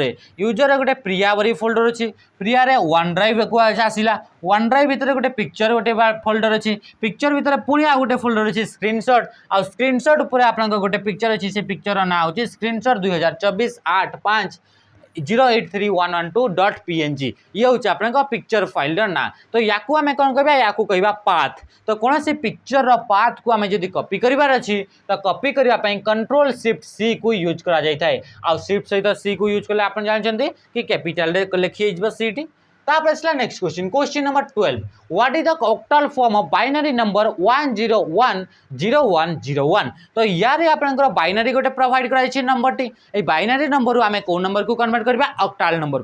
गोटे प्रिया बरी फोल्डर अच्छी प्रिया रे वन ड्राइव को आसला वन ड्राइव भितर गोटे पिक्चर गोटे फोल्डर अच्छी पिक्चर भितर पुणी आ गोटे फोल्डर अच्छी स्क्रीनशॉट आ स्क्रीनशॉट उपर आप गोटे पिक्चर अच्छी से पिक्चर ना हो स्क्रीनशॉट 2024/8/0831112.png ये हूँ आप पिक्चर फाइल ना तो या आम कौन कह या कह पाथ तो कौन से पिक्चर पाथ को आम जब कॉपी करार अच्छी तो कॉपी करने कंट्रोल शिफ्ट सी को यूज करा जाए आ शिफ्ट सहित सी को यूज कले आप जानते कि कैपिटल लिखी C T next question number 12 what is the octal form of binary number 1010101 तो यार आपनकर बाइनरी गोटे प्रोवाइड कराई नंबर टी ए बाइनरी नंबर रू आमे को नंबर को कन्वर्ट करबा ऑक्टल नंबर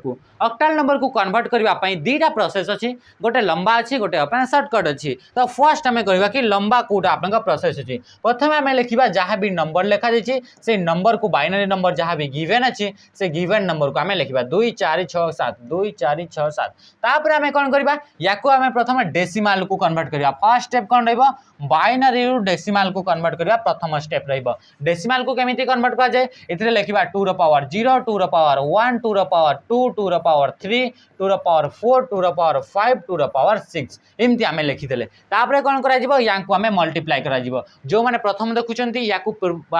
को कन्वर्ट करबा पई दीटा प्रोसेस अछि गोटे लंबा अछि गोटे अपन शॉर्टकट अछि तो फर्स्ट आमे कहबा कि लंबा कोटा आपनका प्रोसेस अछि प्रथम आमे लिखिबा जहां भी नंबर लिखा जाय से नंबर को बाइनरी नंबर जहां भी गिवन अछि से गिवन नंबर को आमे लिखिबा 2467 तापर आमे कोन करबा याको आमे प्रथम डेसिमल को कन्वर्ट करबा फर्स्ट स्टेप कोन रहबो बाइनरी रु डेसिमल को कन्वर्ट करबा प्रथम स्टेप रहबो डेसिमल को केमिति कन्वर्ट करा जाय इतरे लिखिबा 2 रो पावर 0 2 रो पावर 1 2 रो पावर 2 2 रो पावर 3 2 रो पावर 4 2 रो पावर 5 2 रो पावर 6 एमति आमे लिखि देले तापर कोन करा जिवो याको आमे मल्टीप्लाई करा जिवो जो माने प्रथम देखुचंती याको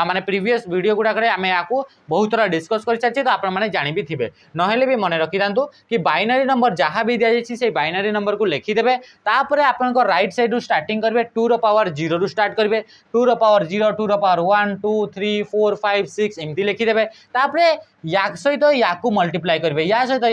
माने प्रीवियस वीडियो गुडा करे आमे याको बहुत तरह डिस्कस कर चाची तो आपण माने जानि भी थिबे नहेले भी मने रखि दांतु कि बाइनरी नंबर जहां भी दिया जायछि से बाइनरी नंबर को लिखि देबे तापर आपन को राइट साइड रु स्टार्टिंग करबे 2 रो पावर 0 रु स्टार्ट करबे 2 रो पावर 0 2 रो पावर 1 2 3 4 5 6 एमती लिखि देबे तापर या सहित याकू मल्टीप्लाई करबे या सहित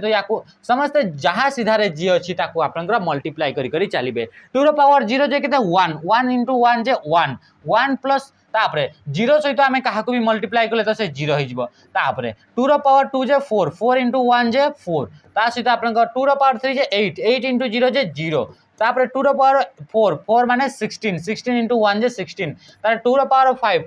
याकू समस्त जहां सीधा रे जी अछि ताकू आपनकर मल्टीप्लाई करी करी चलिबे 2 रो पावर 0 जे केते 1 1 into 1 जे 1 1 प्लस तापरे 0 सहित आमे काहाकू भी मल्टीप्लाई करले तो से 0 हो जिवो तापरे 2 रो पावर 2 जे 4 4 into 1 जे 4 ता सहित आपनकर 2 रो पावर 3 जे 8 8 into 0 जे 0 तापरे 2 रो पावर 4 4 माने 16 16 into 1 जे 16 तार 2 रो पावर 5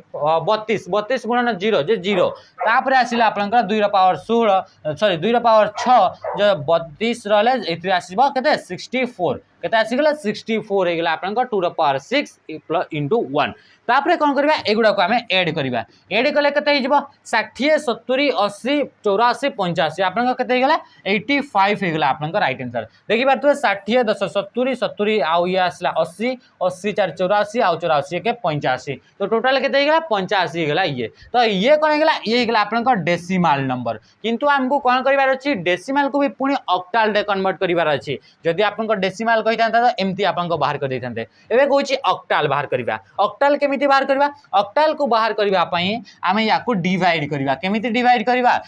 32 32 गुणन 0 जे 0 तापरे आसिला आपनकर 2 रो पावर 16 सॉरी 2 रो पावर 6 जे 32 रहले एतरे आसीबो केते 64 केते आसीगला 64 हेगला आपनकर 2 रो पावर 6 into 1 तापरे कोन करबा एगुडा को हमें ऐड करबा ऐड कले केते हिजबो 60 70 80 84 85 आपनका केते हेगला 85 हेगला आपनका राइट आंसर देखि बात 60 10 70 70 आउ ये आसला 80 80 4 84 आउ 84 के 85 तो टोटल केते हेगला 85 हेगला ये तो ये कोन हेगला ये हेगला आपनका डेसिमल नंबर किंतु हमको कोन करबार अछि डेसिमल को भी पुनी ऑक्टल रे कन्वर्ट करबार अछि जदि आपनका डेसिमल कहितांता तो एमती आपनका बाहर कर दैथांते एबे कहूची ऑक्टल बाहर करबा ऑक्टल केमिति बाहर करबा ऑक्टल को बाहर करबा पई आमे याको डिवाइड करबा केमिति डिवाइड करबा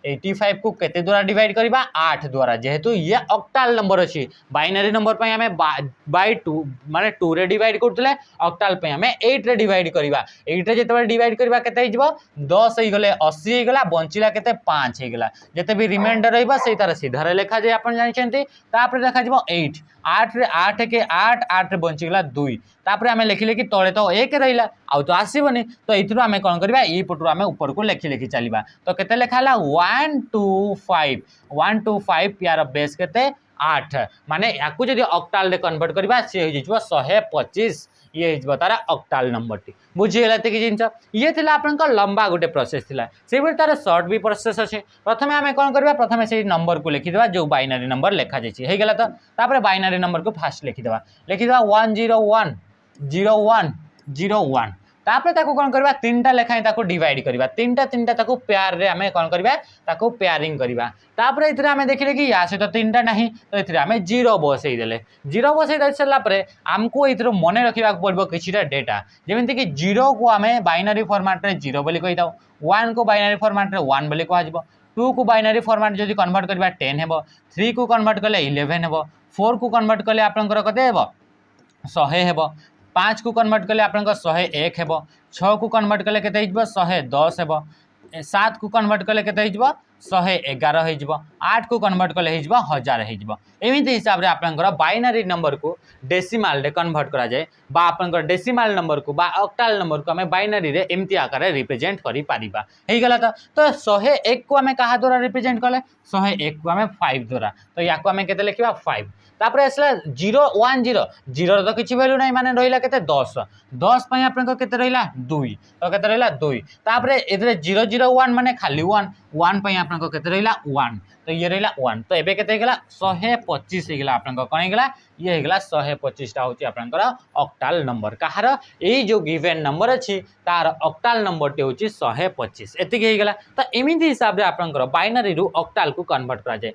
85 को केते द्वारा डिवाइड करबा 8 द्वारा जेहेतु ये ऑक्टल नंबर अछि बाइनरी नंबर पई आमे बाय 2 माने 2 रे डिवाइड करतले ऑक्टल पई आमे 8 रे डिवाइड करबा 8 रे जेते डिवाइड करबा केते हिजबो 10 हे गले 80 हे गला बंचिला केते 5 हे गला जेते भी रिमाइंडर रहबा सेही तार सीधा रे लिखा जाय आपण जानिछंती तापर देखा जिवो 8 8 रे 8 के 8 8 रे बंची गला 2 तापर आमे लिखिले कि तळे तो 1 रहिला आउ तो आसीबनी तो इथरो आमे कोन करबा ई पटरो आमे ऊपर को लिखि चलीबा तो केते लिखाला 125 यार बेस केते 8 माने याकू जदी ऑक्टल रे कन्वर्ट करबा से हो जिवो 125 ये हिजबो तारा ऑक्टल नंबर टी बुझियला ते कि जिंस ये थिला आपनका लंबा गोटे प्रोसेस थिला से भी तारा शॉर्ट भी प्रोसेस अछि प्रथमे हमें कोन करबा प्रथमे से नंबर को लिखि देबा जो बाइनरी नंबर लिखा जाय छी हे गेला तो तापर बाइनरी नंबर को फास्ट लिखि देबा 101 01 0 1 तापर ताको कोन करबा तीनटा लेखाई ताको डिवाइड करबा तीनटा तीनटा ताको पेयर रे हमें कोन करबा ताको पेयरिंग करबा तापर इथरे हमें देखिले कि या से तो तीनटा नहीं तो इथरे हमें 0 बसई देले 0 बसई दे सला परे हमको इथरो मने रखिबा पड़बो किछिटा डेटा जेमिति कि 0 को हमें बाइनरी फॉर्मेट रे 0 बोली कहि दाओ 1 को बाइनरी फॉर्मेट रे 1 बोली कहै जबो 2 को बाइनरी फॉर्मेट जदि कन्वर्ट करबा 10 हेबो 3 को कन्वर्ट करले 11 हेबो 4 को कन्वर्ट करले आपनकर कते हेबो 100 हेबो 5 को कन्वर्ट कले आपनका 101 हेबो 6 को कन्वर्ट कले केते हिजबो 110 हेबो 7 को कन्वर्ट कले केते हिजबो 111 हिजबो 8 को कन्वर्ट कले हिजबो 1000 हिजबो एमिति हिसाब रे आपनकर बाइनरी नंबर को डेसिमल रे कन्वर्ट करा जाय बा आपनकर डेसिमल नंबर को बा ऑक्टल नंबर को हमें बाइनरी रे एमिति आकार रे रिप्रेजेंट करि पारिबा हेइ गला तो 101 को हमें कहा द्वारा रिप्रेजेंट कले 101 को हमें 5 द्वारा तो या को हमें केते लिखिबा 5 तापर आसला 0 1 0 0 तो किछि वैल्यू नै माने रहिला केते 10 10 पय आपन को केते रहिला 2 तो केते रहिला 2 तापर एतरे 0 0 1 माने खाली 1 1 पय आपन को केते रहिला 1 तो ये रहिला 1 तो एबे केते गेला 125 गेला आपन को कोन गेला ये हेगला 125 टा होची आपन को ऑक्टल नंबर कहार एई जो गिवन नंबर अछि तार ऑक्टल नंबर टे होची 125 एति के गेला तो एमिति हिसाब रे आपन को बाइनरी रु ऑक्टल को कन्वर्ट करा जाय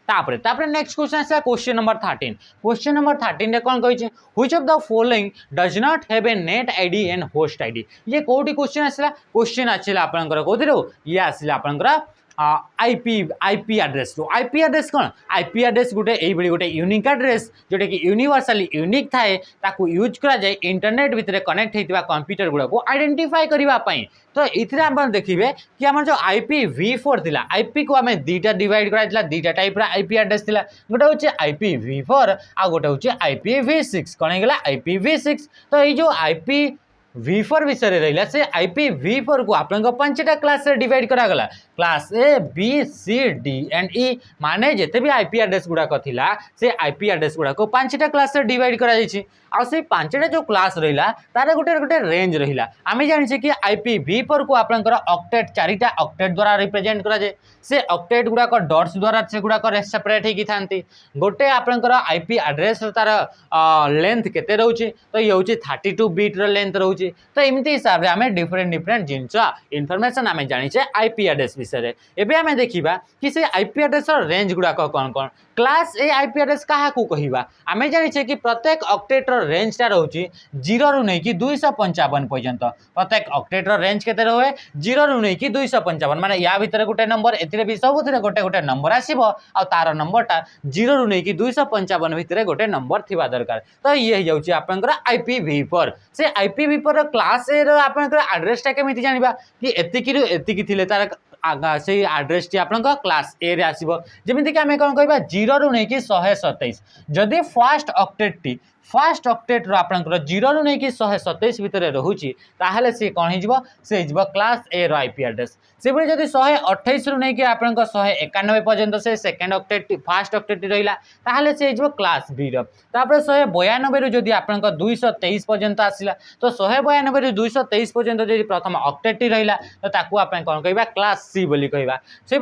तापरे नेक्स्ट क्वेश्चन आसा क्वेश्चन नंबर 13 रे कोन कहि छै which of the following does not have a net ID and host ID ये कोडी क्वेश्चन आसिला आपनकर कोथिरो ये आसिला आपनकर आईपी एड्रेस तो आईपी एड्रेस कौन आईपी एड्रेस गोटे यही गोटे यूनिक एड्रेस जोटा कि यूनिवर्सली यूनिक थाए ताकू यूज करा जाए इंटरनेट भितर कनेक्ट होता कंप्यूटर गुड़ा को आइडेंटिफाई करने तो इथे आप देखिए कि आम जो IPv4 थिला आईपी को आम दुईटा डिवाइड कराइला दुईटा टाइप आईपी एड्रेस थिला गोटे हूँ IPv4 आ गोटे हूँ IPv6 कौन होगा IPv6 तो ये जो IPv4 विषय रहा से IPv4 को आप पांचटा क्लास रे डिवाइड करागला class A B C D and E माने जिते भी आईपी एड्रेस गुड़ाक थिला से आईपी एड्रेस गुड़ाक पांचटा क्लास रे डिवाइड करा जायछि आ से पांचटा जो क्लास रहिला तारे गोटे गोटे रेंज रहिला आमे जानि छै कि IPv4 को आपनकर ऑक्टेट चारिटा ऑक्टेट द्वारा रिप्रेजेंट करा जाय से ऑक्टेट गुड़ाक डॉट्स द्वारा से गुड़ाक सेपरेट हेकि थांती गोटे आपनकर आईपी एड्रेस तार लेंथ केते रहउछि तो ये होछि 32 बिट रो लेंथ रहउछि तो एमिति हिसाब रे आमे डिफरेंट जिंस इन्फॉर्मेशन आमे जानि छै आईपी एड्रेस विषय एबे आमे देखिबा कि से आईपी एड्रेस रेंज गुड़ाक कौन कौन क्लास ए आईपी एड्रेस क्या कहवा आम जानी कि प्रत्येक ऑक्टेटर रेंज टा रोचे 0 रु नहीं कि 255 पर्यंत प्रत्येक ऑक्टेटर रेंज के रहे 0 रु नहीं कि 255 माने या भितर गोटे नंबर एथिरे भी सब गोटे गोटे नंबर आसीबो आ तार नंबरटा 0 रु नहीं कि 255 भितर गोटे नंबर थिबा दरकार तो ये जाउची आपनकर IPv4 से IPv4 क्लास ए रो आपनकर एड्रेस टा केमिति जानिबा कि एतिकी रु एतिकी थिले तार आगा से एड्रेस टी आपन क्लास ए रे आसीबो जेमिति कि हमें कोन कहबा 0 रु नहीं कि 127 जदि फर्स्ट ऑक्टेट रो आपनकर 0 रु नहीं कि 127 भितर रहउची ताहले से कोन हिजबो से हिजबो क्लास ए रो आईपी एड्रेस से बळे जदि 128 रु नहीं कि आपनकर 191 पर्यंत से सेकंड ऑक्टेट फर्स्ट ऑक्टेट रहिला ताहले से हिजबो क्लास बी रो तापर 192 रु जदि आपनकर 223 पर्यंत आसिला तो 192 रु 223 पर्यंत जदि प्रथम ऑक्टेट रहिला तो ताकू आपन कोन कहबा क्लास सी बोली कहबा से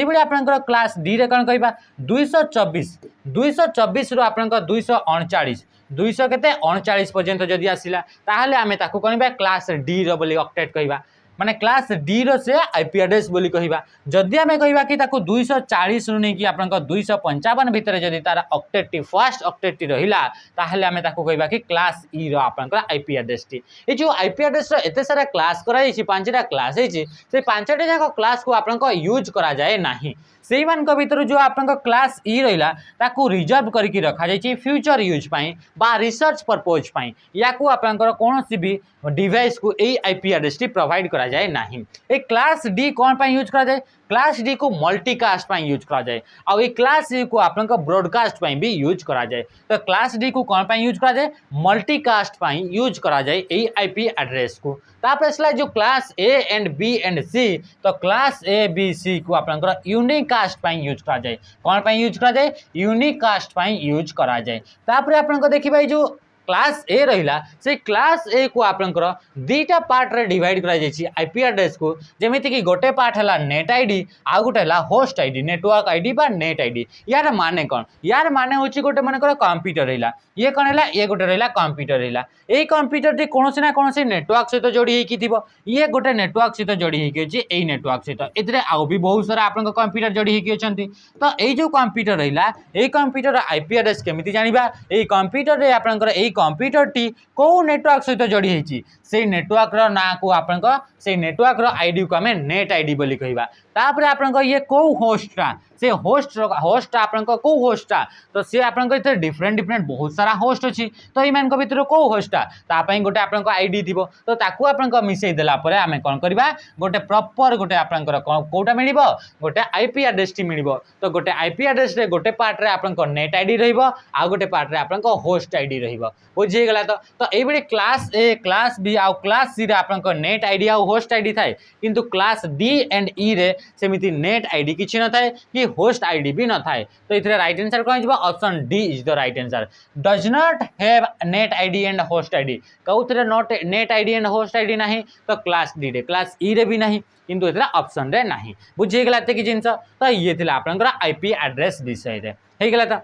बळे आपनकर क्लास डी रे कोन कहबा 224 रु आपनकर 239 200 केते 39 पर्यंत जदि आसिला ताहले आमे ताकू कहबा क्लास डी रो बोली ऑक्टेट कहबा माने क्लास डी रो से आईपी एड्रेस बोली कहबा जदि आमे कहबा कि ताकू 240 रु नहीं कि आपनकर 255 भितर जदि तार ऑक्टेट फर्स्ट ऑक्टेट रहिला ताहले आमे ताकू कहबा कि क्लास ई रो आपनकर आईपी एड्रेस टी ए जो आईपी एड्रेस रो एते सारा क्लास करा जायछि पांचटा क्लास हेछि से पांचटा जाक क्लास को आपनकर यूज करा जाय नाही सेही मानक भितर जो आपनकर क्लास ई रहिला ताकू रिजर्व करके रखा जायछि फ्यूचर यूज पई बा रिसर्च पर्पज पई या को आपनकर कोनोसी भी डिवाइस को ए आईपी एड्रेस टी प्रोवाइड करा जाए नाही ए क्लास डी कोन पई यूज करा जाए क्लास डी को मल्टीकास्ट पई यूज करा जाए और ए क्लास डी को आपनकर ब्रॉडकास्ट पई भी यूज करा जाए तो क्लास डी को कोन पई यूज करा जाए मल्टीकास्ट पई यूज करा जाए ए आईपी एड्रेस को तापर असला जो class A and B and C तो क्लास ए बी सी को आपनकर यूनिक कास्ट पई यूज करा जाए कोन पई यूज करा जाए यूनिक कास्ट पई यूज करा जाए तापर आपन को देखिबा जो क्लास ए रहा से क्लास ए को आपंकर दुईटा पार्ट रे डिवाइड करा जायछि आईपी एड्रेस को जेमिति कि गोटे पार्ट है नेट आईडी आ गोटे है होस्ट आईडी नेटवर्क आईडी बा नेट आईडी यार माने कौन यार माने होछि गोटे मनकर कंप्यूटर रहा ये कौन है ये गोटे रहा कंप्यूटर रहा ये कंप्यूटर टी कौन ना कौन नेटवर्क सहित जोड़ी हो ये गोटे नेटवर्क सहित जोड़ी होती नेटवर्क सहित ए आउ भी बहुत सारा आप कंप्यूटर जोड़ी होती तो ये जो कंप्यूटर रहा ये कंप्यूटर आईपी एड्रेस केमिति जानिबा ये कंप्यूटर रे आपनकर ये कंप्यूटर टी को नेटवर्क सहित जोड़ी होती से नेटवर्क रो ना को आपनकर से नेटवर्क रो आईडी को हमें नेट आईडी बोली कहबा तापर आपनकर ये को होस्टा से होस्ट आपनकर को होस्टा तो सी आपनकर इथे डिफरेंट डिफरेंट बहुत सारा होस्ट अछि तो ई मान को भीतर को होस्टा ता पई गोटे आपनकर आईडी थिबो तो ताकू आपनकर मिसई देला परे हमें कोन करबा गोटे प्रॉपर गोटे आपनकर कोटा मिलिबो गोटे आईपी एड्रेस टी मिलिबो तो गोटे आईपी एड्रेस रे गोटे पार्ट रे आपनकर नेट आईडी रहइबो आ गोटे पार्ट रे आपनकर होस्ट आईडी रहइबो बुझी गेला तो एई बडी क्लास ए क्लास बी आ क्लास सी रे आपनकर नेट आईडी आ होस्ट आईडी थाए किंतु क्लास डी एंड ई रे सेमिति नेट आईडी किछि न थाए कि होस्ट आईडी भी न थाए तो इथरे राइट आंसर कोन जिवो option D is the right answer does not have net ID and host ID कउथरे not net ID and host ID नाही तो क्लास डी रे क्लास ई रे भी नाही किंतु इथरे ऑप्शन रे नाही बुझी गेला ते कि जिंस तो ये थिला आपनकर आईपी एड्रेस विषय रे हे गेला त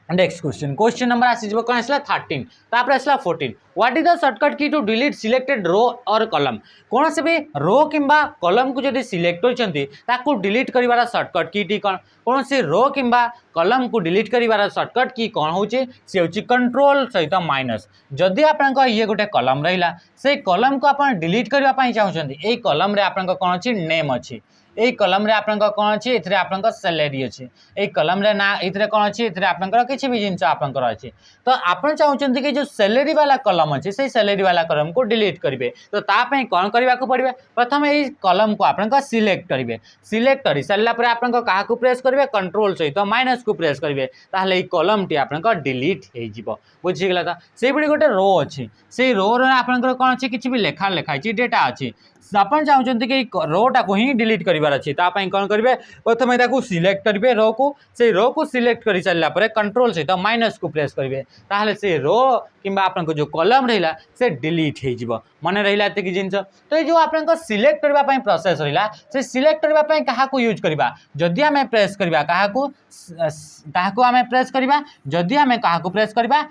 नेक्स्ट क्वेश्चन नंबर आसीजो कोन आसला 13 तापर आसला 14 व्हाट इज द शॉर्टकट की टू डिलीट सिलेक्टेड रो और कॉलम कौन से भी रो किंबा कॉलम को जदि सिलेक्ट करचंती ताको डिलीट करिवार शॉर्टकट की टी कौन से रो किंबा कॉलम को डिलीट करिवार शॉर्टकट की कौन होचे से होची कंट्रोल सहित माइनस जदि आपन को ये गोटे कॉलम रहिला से कॉलम को आपन डिलीट करबा पई चाहउचंती ए कॉलम रे आपन को कोन अछि नेम अछि ए कलम रे आपन कौन अच्छी इथरे आपन सैलरी अच्छी ए कलम रे ना इथरे कौन अच्छी इथरे आपन किसी भी जिनस आपन अच्छी तो आपन चाहते कि जो सैलरी वाला कलम अच्छी से सैलरी वाला कलम को डिलीट करेंगे तो तापे कौन करने को पड़े प्रथम यही कलम को आपन सिलेक्ट करेंगे सिलेक्ट कर सारापर आपन क्या प्रेस करेंगे कंट्रोल सहित माइनस को प्रेस करेंगे ताहले कलम टी आपन डिलीट हो बुझीगला तो से गोटे रो अच्छी से रो आपन कौन अच्छी किसी भी लेखा लिखाई डेटा अच्छी आपन चाहते कि रोटा को ही डिलीट करार अच्छी तापाई कौन करेंगे प्रथम यहाँ सिलेक्ट करेंगे रो को से रो को सिलेक्ट कर सारापर कंट्रोल सहित माइनस को प्रेस करेंगे ताहले से रो किंबा आपन जो कलम रहा से डिलीट हो मन रहा एति जिनस तो ये जो आपन सिलेक्ट करने प्रोसेस रहा से सिलेक्ट करने क्या यूज करवा जदि आम प्रेस करवा क्या आम प्रेस करवा जदि आम क्या प्रेस करवा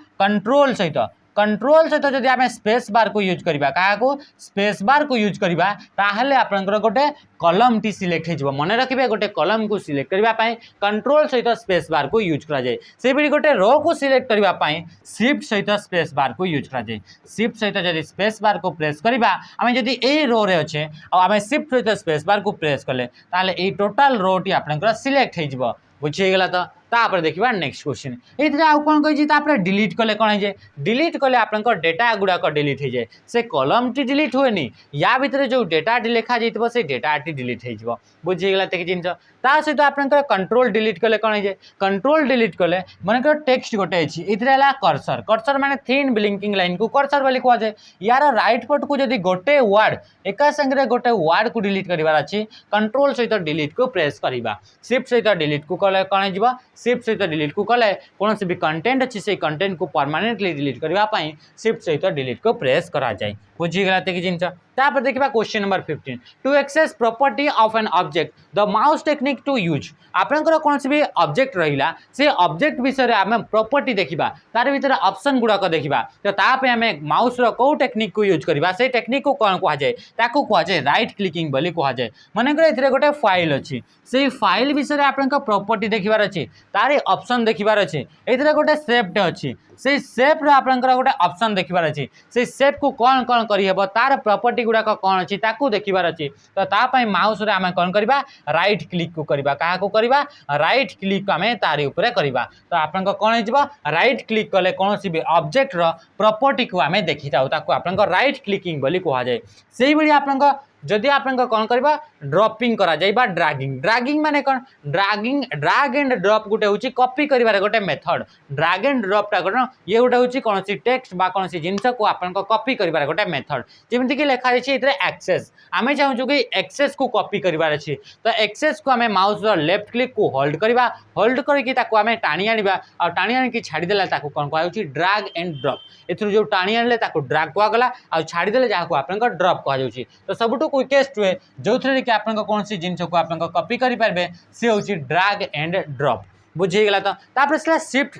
कंट्रोल सहित जदि आम स्पेस बार को यूज करवा क्या स्पेस बार को यूज करवा ताहले आपनकर गोटे कलम टी सिलेक्ट हो मन रखिए गोटे कलम को सिलेक्ट करने कंट्रोल सहित स्पेस बार को यूज कराए से भी गोटे रो को सिलेक्ट करने शिफ्ट सहित स्पेस बार को यूज कराए शिफ्ट सहित जब स्पेस बार को प्रेस करवा आम जदि ए रो रे अच्छे आम शिफ्ट सहित स्पेस बार को प्रेस कले ताहले ए टोटाल रो टी आपनकर सिलेक्ट हो बुझीगला तो तापर देखिबा नेक्स्ट क्वेश्चन एथरे आउ कोन कहि तापर डिलीट कले कोन जे डिलीट कले आपनकर डेटा गुडा को डिलीट हो जाए से कलम टी डिलीट होएनी या भितर जो डेटा टी लिखा जाइतबो से डेटा टी डिलीट हो जिवो बुझीगला ते जिंस ता सहित आपनकर कंट्रोल डिलीट कले कोन जे कंट्रोल डिलीट कले मनकर टेक्स्ट गोटे अछि एथरे हला कर्सर कर्सर माने थिन ब्लिंकिंग लाइन को कर्सर बोली कहवा जाए यार राइट पट को जदी गोटे वर्ड एका संगे गोटे वर्ड को डिलीट करिवार अछि कंट्रोल सहित डिलीट को प्रेस करिबा शिफ्ट सहित डिलीट को कले कोन जिवो शिफ्ट सहित डिलीट को कले कौन से भी कंटेंट अच्छी से कंटेंट को परमानेंटली डिलीट करने शिफ्ट सहित डिलीट को प्रेस करा जाए बुझीगला कि जिनस तापर देखा question number 15 to access property of an object the mouse technique to use आपनकर कौन से भी ऑब्जेक्ट रहा से ऑब्जेक्ट विषय में आम प्रॉपर्टी देखा तार भीतर ऑप्शन गुड़ाक देखा तो तापे आम माउस रो टेक्निक को यूज करवा से टेक्निक को कौन कहुए ताकू कहुए राइट क्लिकिंग बोली कहुए मनकर गोटे फाइल अच्छी से फाइल विषय में आपन प्रॉपर्टी देखिबार अच्छी तार ऑप्शन देखिबार अच्छी एथरे गोटे शेप अच्छी से शेप आपनकर गोटे ऑप्शन देखिबार अच्छी से शेप को कौन कौन करहब तार प्रॉपर्टी गुड़ाक कौन अच्छी ताकू देखिबार अच्छी तो तापाई माउस रे आम कौन करवा राइट क्लिक को करवा क्या को करवा राइट क्लिक आम तारी उपरे करवा तो आपन कौन हो राइट क्लिक कले कौन सी भी ऑब्जेक्ट रो प्रॉपर्टी को आम देखी थाउ ताकू आपन राइट क्लिकिंग बोली कहुए से ही आपन जदि आप कौन करबा ड्रॉपिंग करा जाय बा ड्रैगिंग ड्रैगिंग माने कौन ड्रैग एंड ड्रॉप गोटे होची कॉपी करिवार गोटे मेथड ड्रैग एंड ड्रॉप टा कौन ये गोटे होची कौन सी टेक्स्ट बा कौन सी जिंस को आपन को कॉपी करिवार गोटे मेथड जेमति कि लिखा छै इतरे एक्सेस आमे चाहू कि एक्सेस को कॉपी करिवार अछि तो एक्सेस को आमे माउस रो लेफ्ट क्लिक को होल्ड करबा होल्ड करके ताको आमे टाणी आनिबा और टाणी आनि कि छाडी देला ताको कोन कहै छै ड्रैग एंड ड्रॉप एथु जो टाणी आनले ताको ड्रैग को गला और छाडी देले जाहा को आपन को ड्रॉप कहै छै तो सबटो क्विकेस्ट वे जो थरे कि आपन को कोन सी जिंस को आपन को कॉपी करि पारबे से होछि ड्रैग एंड ड्रॉप बुझी गला तो तापर से शिफ्ट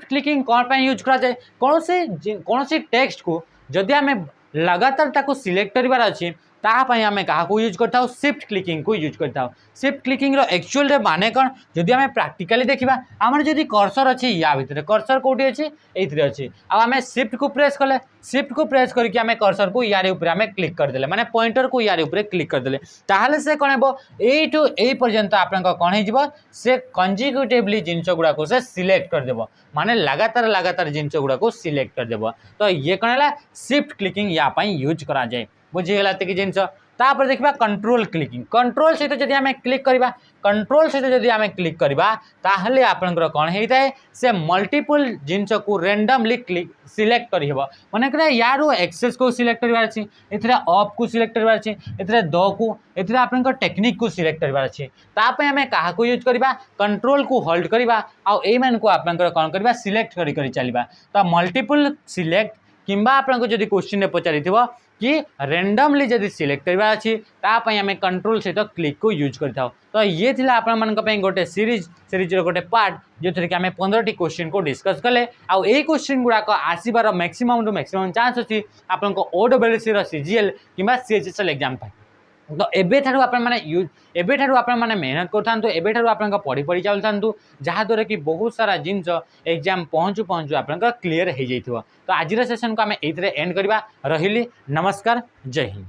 क्लिकिंग कौन पे यूज करा जाए कौन सी टेक्स्ट को जदि आमे लगातार ताको सिलेक्ट करिवार अछि तापाई आमे कहा को यूज करता शिफ्ट क्लिकिंग को यूज करता शिफ्ट क्लिकिंग रो एक्चुअल रे माने कौन जदि आमे प्रैक्टिकली देखिबा हमर जदि कर्सर अछि या भितरे कर्सर कोठी अछि एथिरे अछि आ आमे शिफ्ट को प्रेस करके आमे कर्सर को यारे ऊपर आमे क्लिक कर देले माने पॉइंटर को यारे ऊपर क्लिक कर देले ताहाले से कोन हेबो ए टू ए पर्यंत आपन को कोन हे जिवो से कंजिक्यूटिवली जिंस गुडा को से सिलेक्ट कर देबो माने लगातार जिंस गुडा को सिलेक्ट कर देबो तो ये कोन हला शिफ्ट क्लिकिंग या पई यूज करा जाय बुझीगला तक जिनस तापर देखा कंट्रोल क्लिकिंग कंट्रोल सहित जदि आमे क्लिक करबा कंट्रोल सहित जदि आमे क्लिक करबा ताहले आपनकर कोन हेइताय से मल्टीपल जिनस को रैंडमली क्लिक सिलेक्ट करि हेबो माने करे यारो एक्सेस को सिलेक्ट करबार अछि एथरा ऑफ को सिलेक्ट करबार अछि एथरा द को एथरा आपनकर टेक्निक को सिलेक्ट करबार अछि तापय आमे काहा को यूज करबा कंट्रोल को होल्ड करबा आ ए मान को आपनकर कोन करबा सिलेक्ट करि करि चलबा तो मल्टीपल सिलेक्ट किंबा आपनको जदि क्वेश्चन ने पचारिथिबो कि रैंडमली जदि सिलेक्ट करबा अछि तापय आमे कंट्रोल सहित क्लिक को यूज करथाउ तो ये थिला आपन मन को गोटे सीरीज रो गोटे पार्ट जो थरे कि आमे 15 टी क्वेश्चन को डिस्कस कले आ ए क्वेश्चन गुडा को आसीबार मैक्सिमम टू मैक्सिमम चांस अछि आपन को ओडब्ल्यूसी रो सीजीएल किबा सीएचएसएल एग्जाम पाई तो एबे ठारू आपन माने मेहनत करथांतु एबे ठारू आपन पढ़ी पढ़ी चलथांतु जहाँ द्वारा कि बहुत सारा जिनस एग्जाम पहुँचु आपन क्लियर हो जाइथिबो तो आज सेशन को आमे एथरे एंड करबा रहिली नमस्कार जय हिंद।